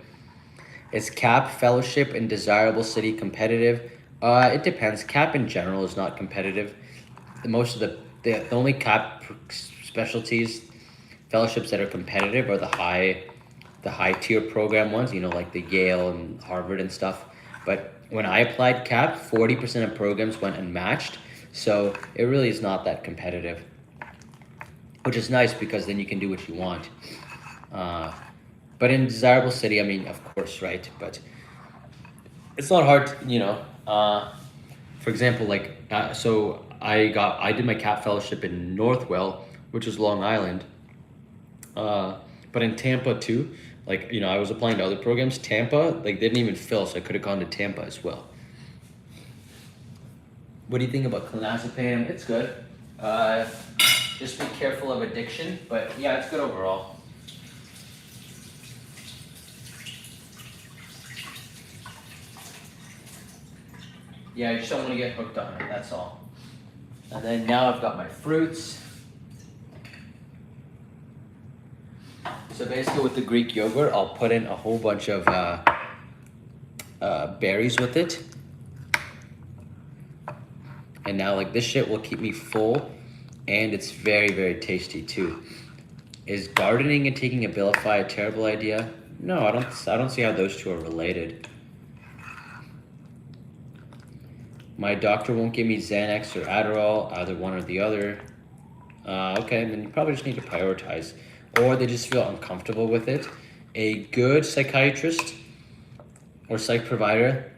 Is CAP fellowship in desirable city competitive? It depends. CAP in general is not competitive. Most of the only CAP specialties fellowships that are competitive are the high tier program ones. You know, like the Yale and Harvard and stuff. But when I applied CAP, 40% of programs went unmatched. So it really is not that competitive, which is nice because then you can do what you want. But in desirable city, I mean, of course, right? But it's not hard, for example, like so I did my CAP fellowship in Northwell, which is Long Island. But in Tampa too, like I was applying to other programs. Tampa, like, didn't even fill, so I could have gone to Tampa as well. What do you think about clonazepam? It's good. Just be careful of addiction, but yeah, it's good overall. Yeah, I just don't want to get hooked on it, that's all. And then now I've got my fruits. So basically with the Greek yogurt, I'll put in a whole bunch of berries with it. And now, like, this shit will keep me full, and it's very, very tasty too. Is gardening and taking Abilify a terrible idea? No, I don't see how those two are related. My doctor won't give me Xanax or Adderall, either one or the other. Okay, then you probably just need to prioritize. Or they just feel uncomfortable with it. A good psychiatrist or psych provider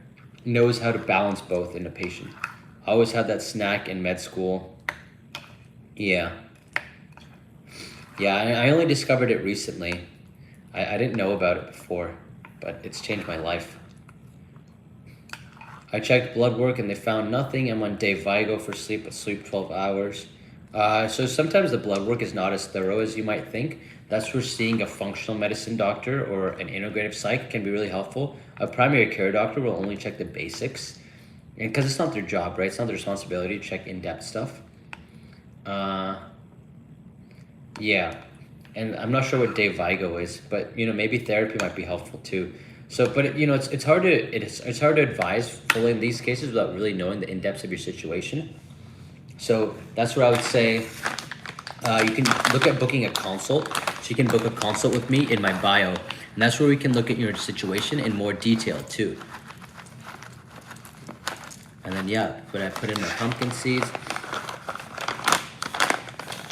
knows how to balance both in a patient. I always had that snack in med school. Yeah. Yeah, I only discovered it recently. I didn't know about it before, but it's changed my life. I checked blood work and they found nothing. I'm on Dayvigo for sleep, but sleep 12 hours. So sometimes the blood work is not as thorough as you might think. That's where seeing a functional medicine doctor or an integrative psych can be really helpful. A primary care doctor will only check the basics, and because it's not their job, right? It's not their responsibility to check in-depth stuff. Yeah, and I'm not sure what Dayvigo is, but maybe therapy might be helpful too. So, but it's hard to it's hard to advise fully in these cases without really knowing the in-depths of your situation. So that's where I would say you can look at booking a consult. So you can book a consult with me in my bio, and that's where we can look at your situation in more detail too. And then when I put in my pumpkin seeds.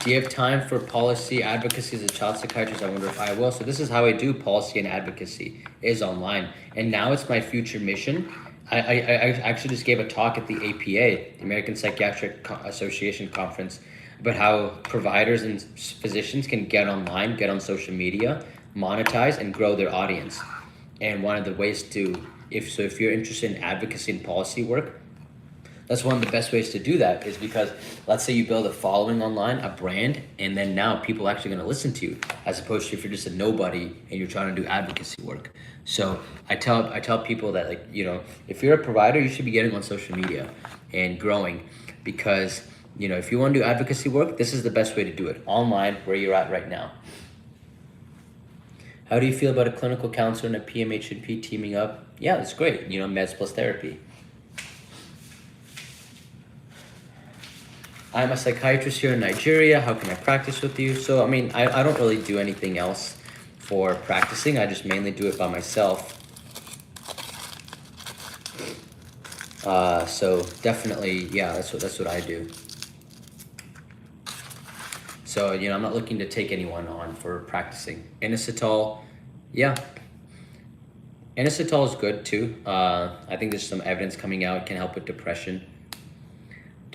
Do you have time for policy advocacy as a child psychiatrist? I wonder if I will. So this is how I do policy and advocacy, is online. And now it's my future mission. I actually just gave a talk at the APA, the American Psychiatric Association conference, about how providers and physicians can get online, get on social media, monetize, and grow their audience. And one of the ways if you're interested in advocacy and policy work, that's one of the best ways to do that, is because let's say you build a following online, a brand, and then now people are actually going to listen to you, as opposed to if you're just a nobody and you're trying to do advocacy work. So I tell people that, like, if you're a provider, you should be getting on social media and growing, because if you want to do advocacy work, this is the best way to do it, online, where you're at right now. How do you feel about a clinical counselor and a PMHNP teaming up? Yeah, that's great. Meds plus therapy. I'm a psychiatrist here in Nigeria. How can I practice with you? So, I mean, I don't really do anything else for practicing. I just mainly do it by myself. So definitely, yeah, that's what I do. So, I'm not looking to take anyone on for practicing. Inositol, yeah. Inositol is good too. I think there's some evidence coming out, it can help with depression.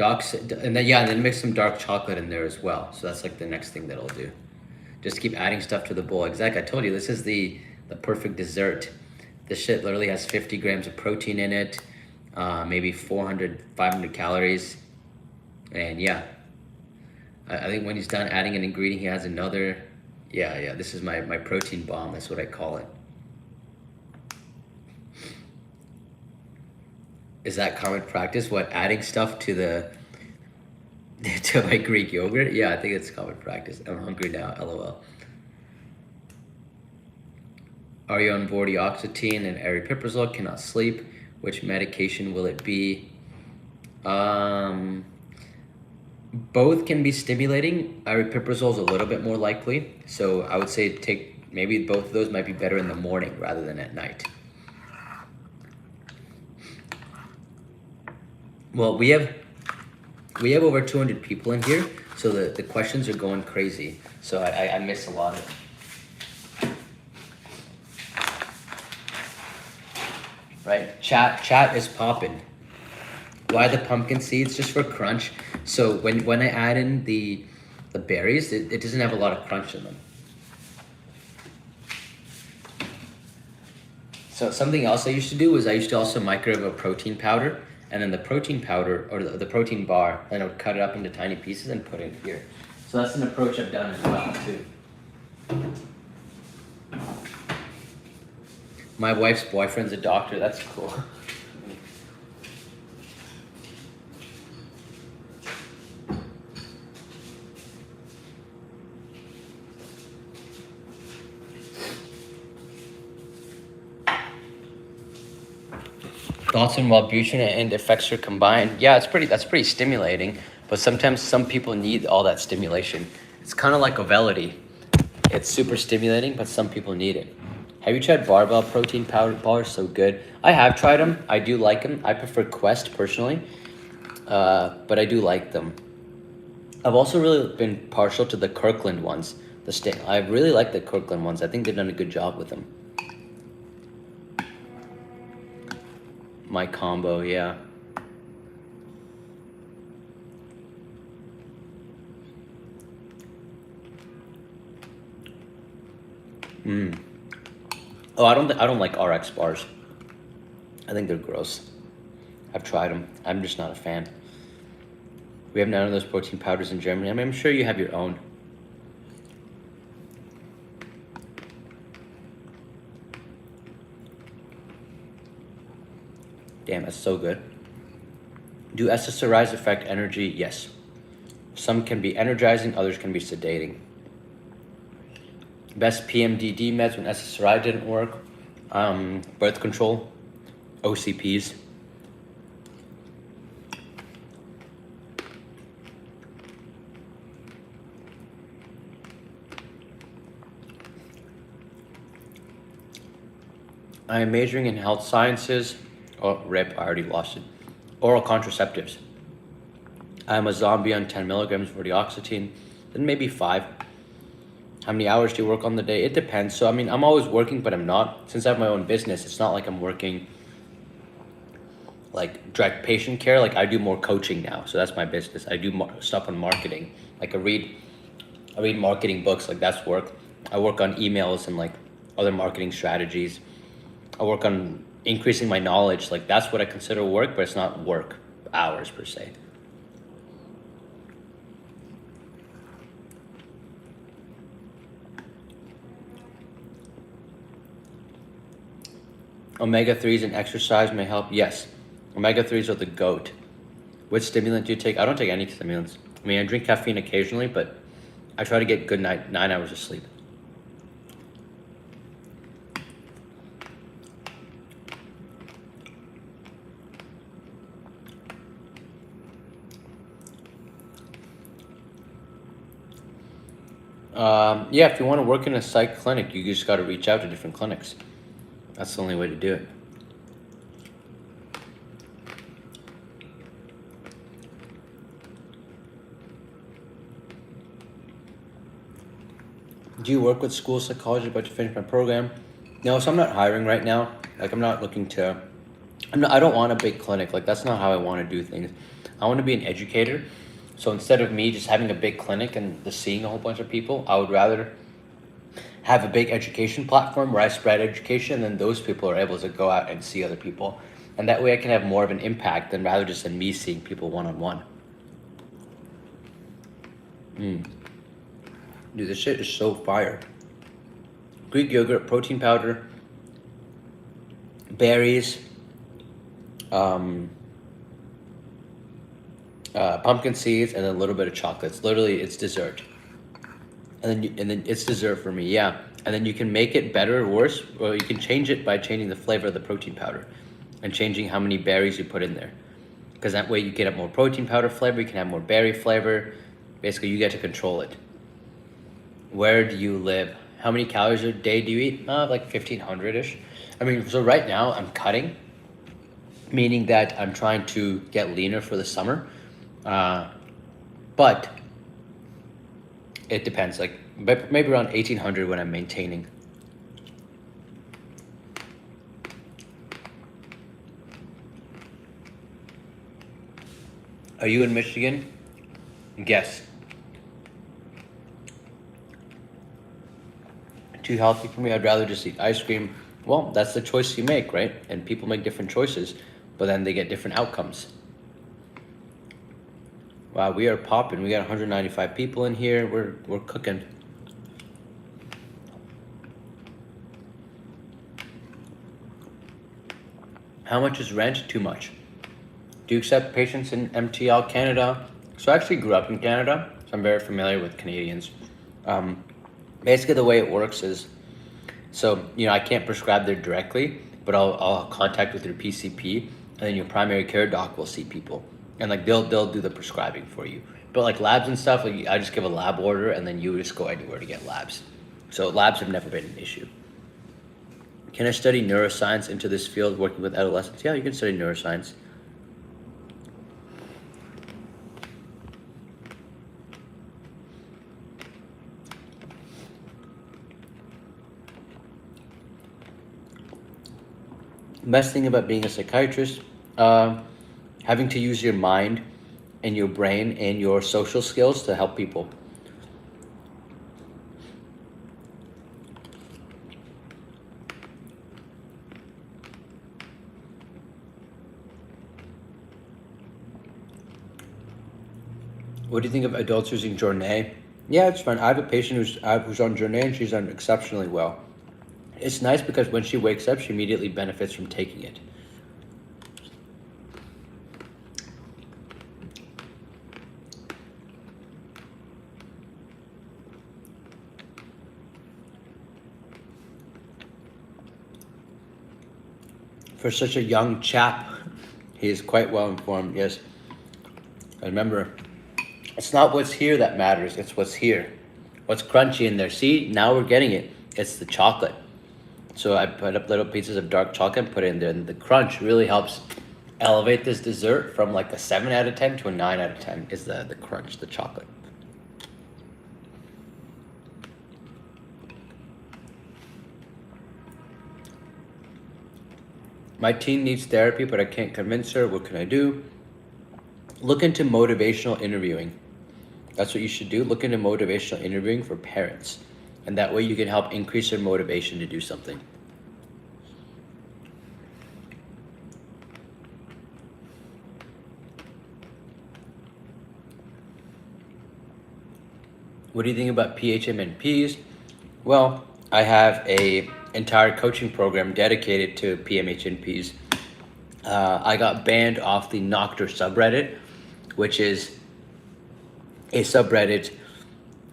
And then mix some dark chocolate in there as well. So that's like the next thing that I'll do. Just keep adding stuff to the bowl. Exactly, I told you, this is the perfect dessert. This shit literally has 50 grams of protein in it, maybe 400, 500 calories. And yeah, I think when he's done adding an ingredient, he has another. Yeah, this is my protein bomb, that's what I call it. Is that common practice? What, adding stuff to the... To my Greek yogurt? Yeah, I think it's common practice. I'm hungry now, lol. Are you on vortioxetine and aripiprazole? Cannot sleep. Which medication will it be? Both can be stimulating. Aripiprazole is a little bit more likely. So I would say maybe both of those might be better in the morning rather than at night. Well, we have over 200 people in here, so the questions are going crazy. So I miss a lot of it. Right? Chat is popping. Why the pumpkin seeds? Just for crunch. So when I add in the berries, it doesn't have a lot of crunch in them. So something else I used to do was I used to also microwave a protein powder, and then the protein powder or the protein bar, and I would cut it up into tiny pieces and put it here. So that's an approach I've done as well too. My wife's boyfriend's a doctor. That's cool. Thoughts on Wellbutrin and Effexor combined? Yeah, that's pretty stimulating. But sometimes some people need all that stimulation. It's kind of like Auvelity. It's super stimulating, but some people need it. Have you tried barbell protein powder bars? So good. I have tried them. I do like them. I prefer Quest personally, but I do like them. I've also really been partial to the Kirkland ones. I really like the Kirkland ones. I think they've done a good job with them. My combo, yeah. Oh, I don't like RX bars. I think they're gross. I've tried them. I'm just not a fan. We have none of those protein powders in Germany. I mean, I'm sure you have your own. Damn, that's so good. Do SSRIs affect energy? Yes. Some can be energizing, others can be sedating. Best PMDD meds when SSRI didn't work. Birth control, OCPs. I am majoring in health sciences. Oh, rip, I already lost it. Oral contraceptives. I'm a zombie on 10 milligrams for vortioxetine, then maybe 5. How many hours do you work on the day? It depends. So, I mean, I'm always working, but I'm not. Since I have my own business, it's not like I'm working like direct patient care. Like I do more coaching now. So that's my business. I do more stuff on marketing. Like I read marketing books, like that's work. I work on emails and like other marketing strategies. I work on increasing my knowledge. Like that's what I consider work, but it's not work hours per se. Omega-3s and exercise may help. Yes, omega-3s are the GOAT. Which stimulant do you take? I don't take any stimulants. I mean, I drink caffeine occasionally, but I try to get good 9 hours of sleep. Yeah, if you want to work in a psych clinic, you just got to reach out to different clinics. That's the only way to do it. Do you work with school psychology about to finish my program? No, so I'm not hiring right now. Like I'm not looking to, I don't want a big clinic. Like that's not how I want to do things. I want to be an educator. So instead of me just having a big clinic and just seeing a whole bunch of people, I would rather have a big education platform where I spread education, and then those people are able to go out and see other people. And that way I can have more of an impact than rather just than me seeing people one-on-one. Dude, this shit is so fire. Greek yogurt, protein powder, berries, pumpkin seeds, and then a little bit of chocolate. It's dessert. And then it's dessert for me, yeah. And then you can make it better or worse, or you can change it by changing the flavor of the protein powder and changing how many berries you put in there. Because that way you get more protein powder flavor, you can have more berry flavor. Basically, you get to control it. Where do you live? How many calories a day do you eat? Like 1,500-ish. I mean, so right now I'm cutting, meaning that I'm trying to get leaner for the summer. But it depends, like maybe around 1,800 when I'm maintaining. Are you in Michigan? Guess. Too healthy for me. I'd rather just eat ice cream. Well, that's the choice you make, right? And people make different choices, but then they get different outcomes. Wow, we are popping. We got 195 people in here. We're cooking. How much is rent? Too much. Do you accept patients in MTL Canada? So I actually grew up in Canada, so I'm very familiar with Canadians. Basically, the way it works is, so I can't prescribe there directly, but I'll contact with your PCP, and then your primary care doc will see people, and like they'll do the prescribing for you. But like labs and stuff, like I just give a lab order, and then you just go anywhere to get labs. So labs have never been an issue. Can I study neuroscience into this field, working with adolescents? Yeah, you can study neuroscience. Best thing about being a psychiatrist, having to use your mind and your brain and your social skills to help people. What do you think of adults using Journey? Yeah, it's fine. I have a patient who's on Journey, and she's done exceptionally well. It's nice because when she wakes up, she immediately benefits from taking it. For such a young chap, he is quite well informed, yes. I remember, it's not what's here that matters, it's what's here. What's crunchy in there. See, now we're getting it. It's the chocolate. So I put up little pieces of dark chocolate and put it in there, and the crunch really helps elevate this dessert from like a 7 out of 10 to a 9 out of 10 is the crunch, the chocolate. My teen needs therapy, but I can't convince her. What can I do? Look into motivational interviewing. That's what you should do. Look into motivational interviewing for parents. And that way you can help increase their motivation to do something. What do you think about PMHNPs? Well, I have a entire coaching program dedicated to PMHNPs. I got banned off the Noctur subreddit, which is a subreddit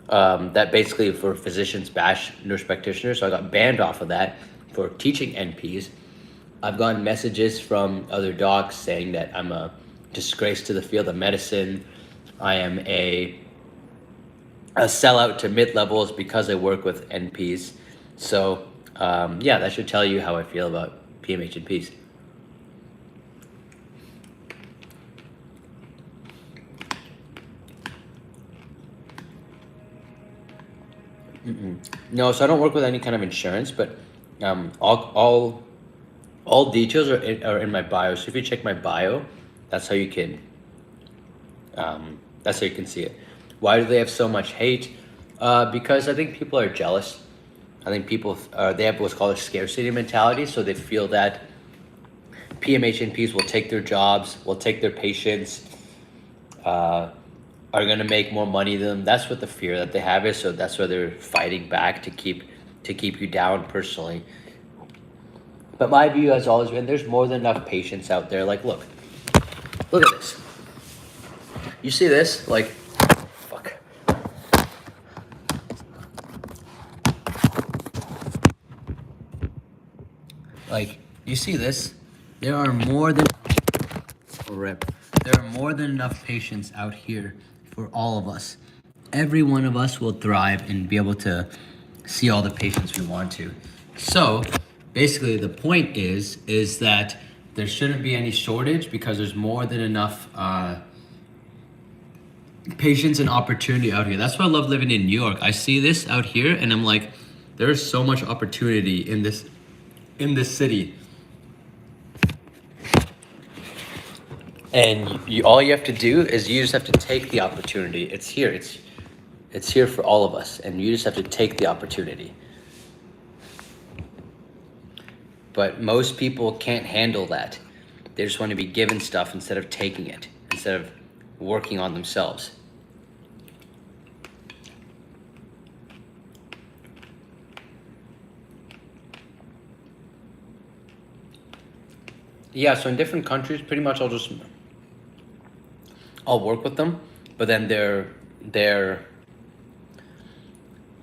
that basically for physicians bash nurse practitioners. So I got banned off of that for teaching NPs. I've gotten messages from other docs saying that I'm a disgrace to the field of medicine. I am a sellout to mid-levels because I work with NPs. So yeah, that should tell you how I feel about PMHNPs. No, so I don't work with any kind of insurance, but all details are in my bio. So if you check my bio, that's how you can see it. Why do they have so much hate? Because I think people are jealous. I think people they have what's called a scarcity mentality, so they feel that PMHNPs will take their jobs, will take their patients, are going to make more money than them. That's what the fear that they have is, so that's why they're fighting back to keep you down personally. But my view has always been there's more than enough patients out there. Like, look at this. You see this? Like, fuck. Like, you see this? There are more than There are more than enough patients out here for all of us. Every one of us will thrive and be able to see all the patients we want to. So basically the point is that there shouldn't be any shortage because there's more than enough patience and opportunity out here. That's why I love living in New York. I see this out here and I'm like, there's so much opportunity in this city. And all you have to do is you just have to take the opportunity. It's here. It's here for all of us, and you just have to take the opportunity. But most people can't handle that. They just want to be given stuff instead of taking it, instead of working on themselves. Yeah, so in different countries, pretty much I'll work with them, but then their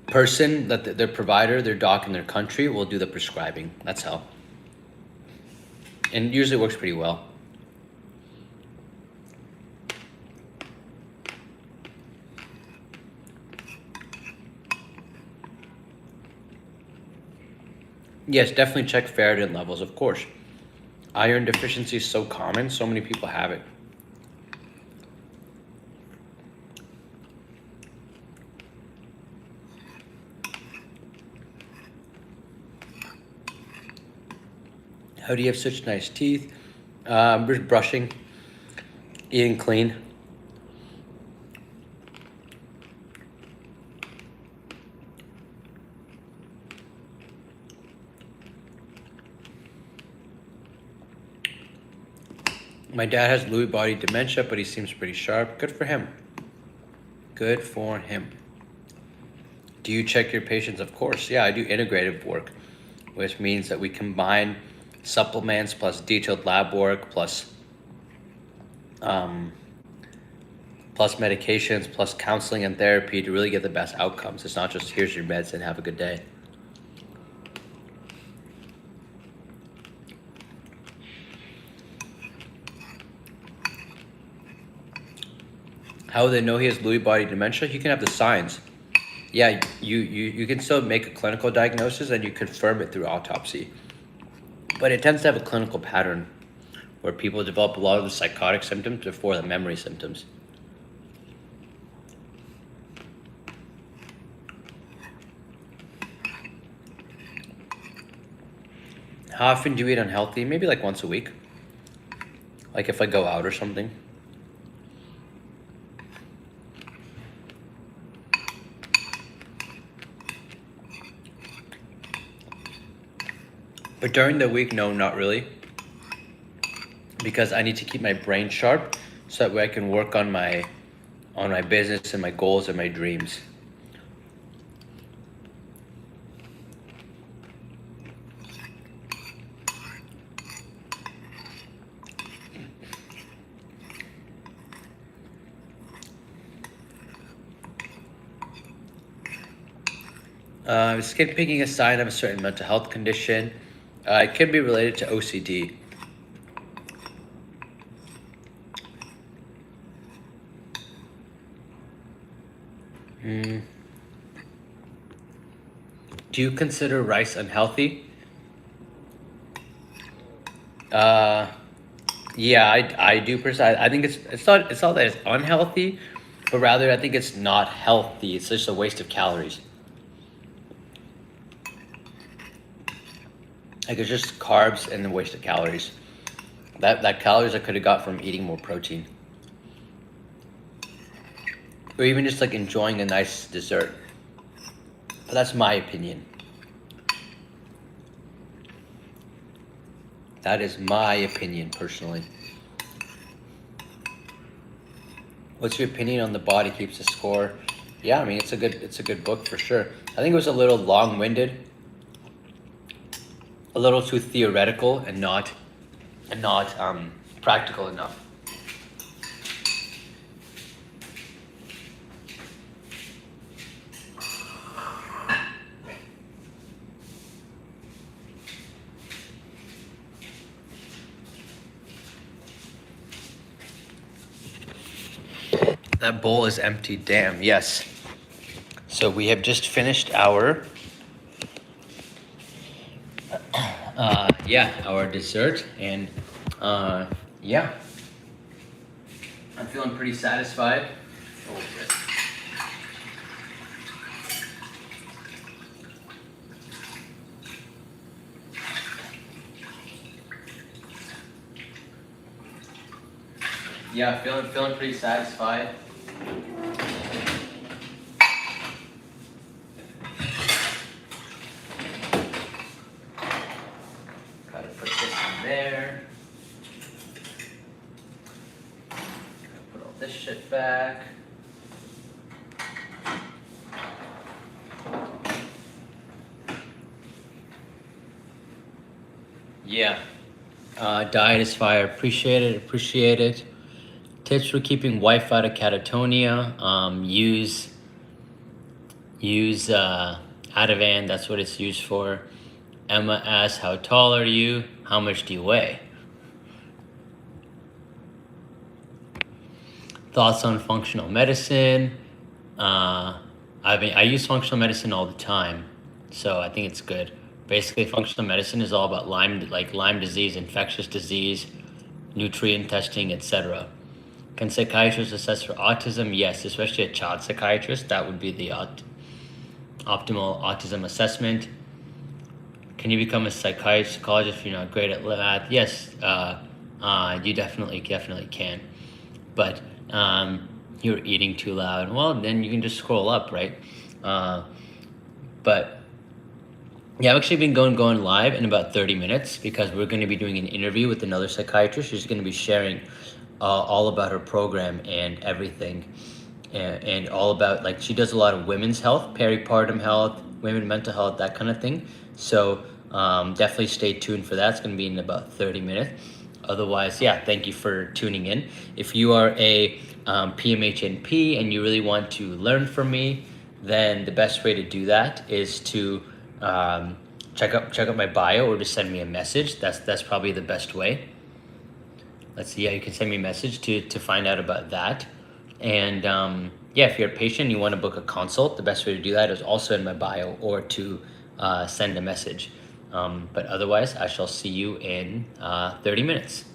person, their provider, their doc in their country will do the prescribing. That's how. And usually works pretty well. Yes, definitely check ferritin levels, of course. Iron deficiency is so common, so many people have it. How do you have such nice teeth? Just brushing, eating clean. My dad has Lewy body dementia, but he seems pretty sharp. Good for him. Good for him. Do you check your patients? Of course. Yeah, I do integrative work, which means that we combine supplements plus detailed lab work plus medications plus counseling and therapy to really get the best outcomes. It's not just here's your meds and have a good day. How would they know he has Lewy body dementia? He can have the signs. Yeah, you can still make a clinical diagnosis and you confirm it through autopsy. But it tends to have a clinical pattern where people develop a lot of the psychotic symptoms before the memory symptoms. How often do you eat unhealthy? Maybe like once a week. Like if I go out or something. But during the week, no, not really. Because I need to keep my brain sharp so that way I can work on my business and my goals and my dreams. Skin picking is a sign of a certain mental health condition. It can be related to OCD. Do you consider rice unhealthy? Yeah, I do personally. I think it's not that it's unhealthy, but rather I think it's not healthy. It's just a waste of calories. Like it's just carbs and a waste of calories. That calories I could have got from eating more protein. Or even just like enjoying a nice dessert. But that's my opinion. That is my opinion personally. What's your opinion on The Body Keeps the Score? Yeah, I mean it's a good book for sure. I think it was a little long-winded, a little too theoretical and not practical enough. That bowl is empty. Damn. Yes. So we have just finished our our dessert, and yeah, I'm feeling pretty satisfied. Oh, shit. Yeah, feeling pretty satisfied. Gotta put this in there. Gotta put all this shit back. Yeah. Diet is fire. Appreciate it. Appreciate it. Tips for keeping wife out of catatonia. Use Ativan. That's what it's used for. Emma asks, how tall are you? How much do you weigh? Thoughts on functional medicine. I use functional medicine all the time, so I think it's good. Basically, functional medicine is all about Lyme disease, infectious disease, nutrient testing, etc. Can psychiatrists assess for autism? Yes, especially a child psychiatrist. That would be the optimal autism assessment. Can you become a psychologist if you're not great at math? Yes, you definitely can. But you're eating too loud. Well, then you can just scroll up, right? But yeah, I've actually been going live in about 30 minutes because we're going to be doing an interview with another psychiatrist. She's going to be sharing all about her program and everything, and all about, like, she does a lot of women's health, peripartum health, women mental health, that kind of thing. So definitely stay tuned for that. It's going to be in about 30 minutes. Otherwise, yeah, thank you for tuning in. If you are a PMHNP and you really want to learn from me, then the best way to do that is to check out my bio or just send me a message. That's probably the best way. Let's see. Yeah, you can send me a message to find out about that. And yeah, if you're a patient and you want to book a consult, the best way to do that is also in my bio or to send a message. But otherwise, I shall see you in 30 minutes.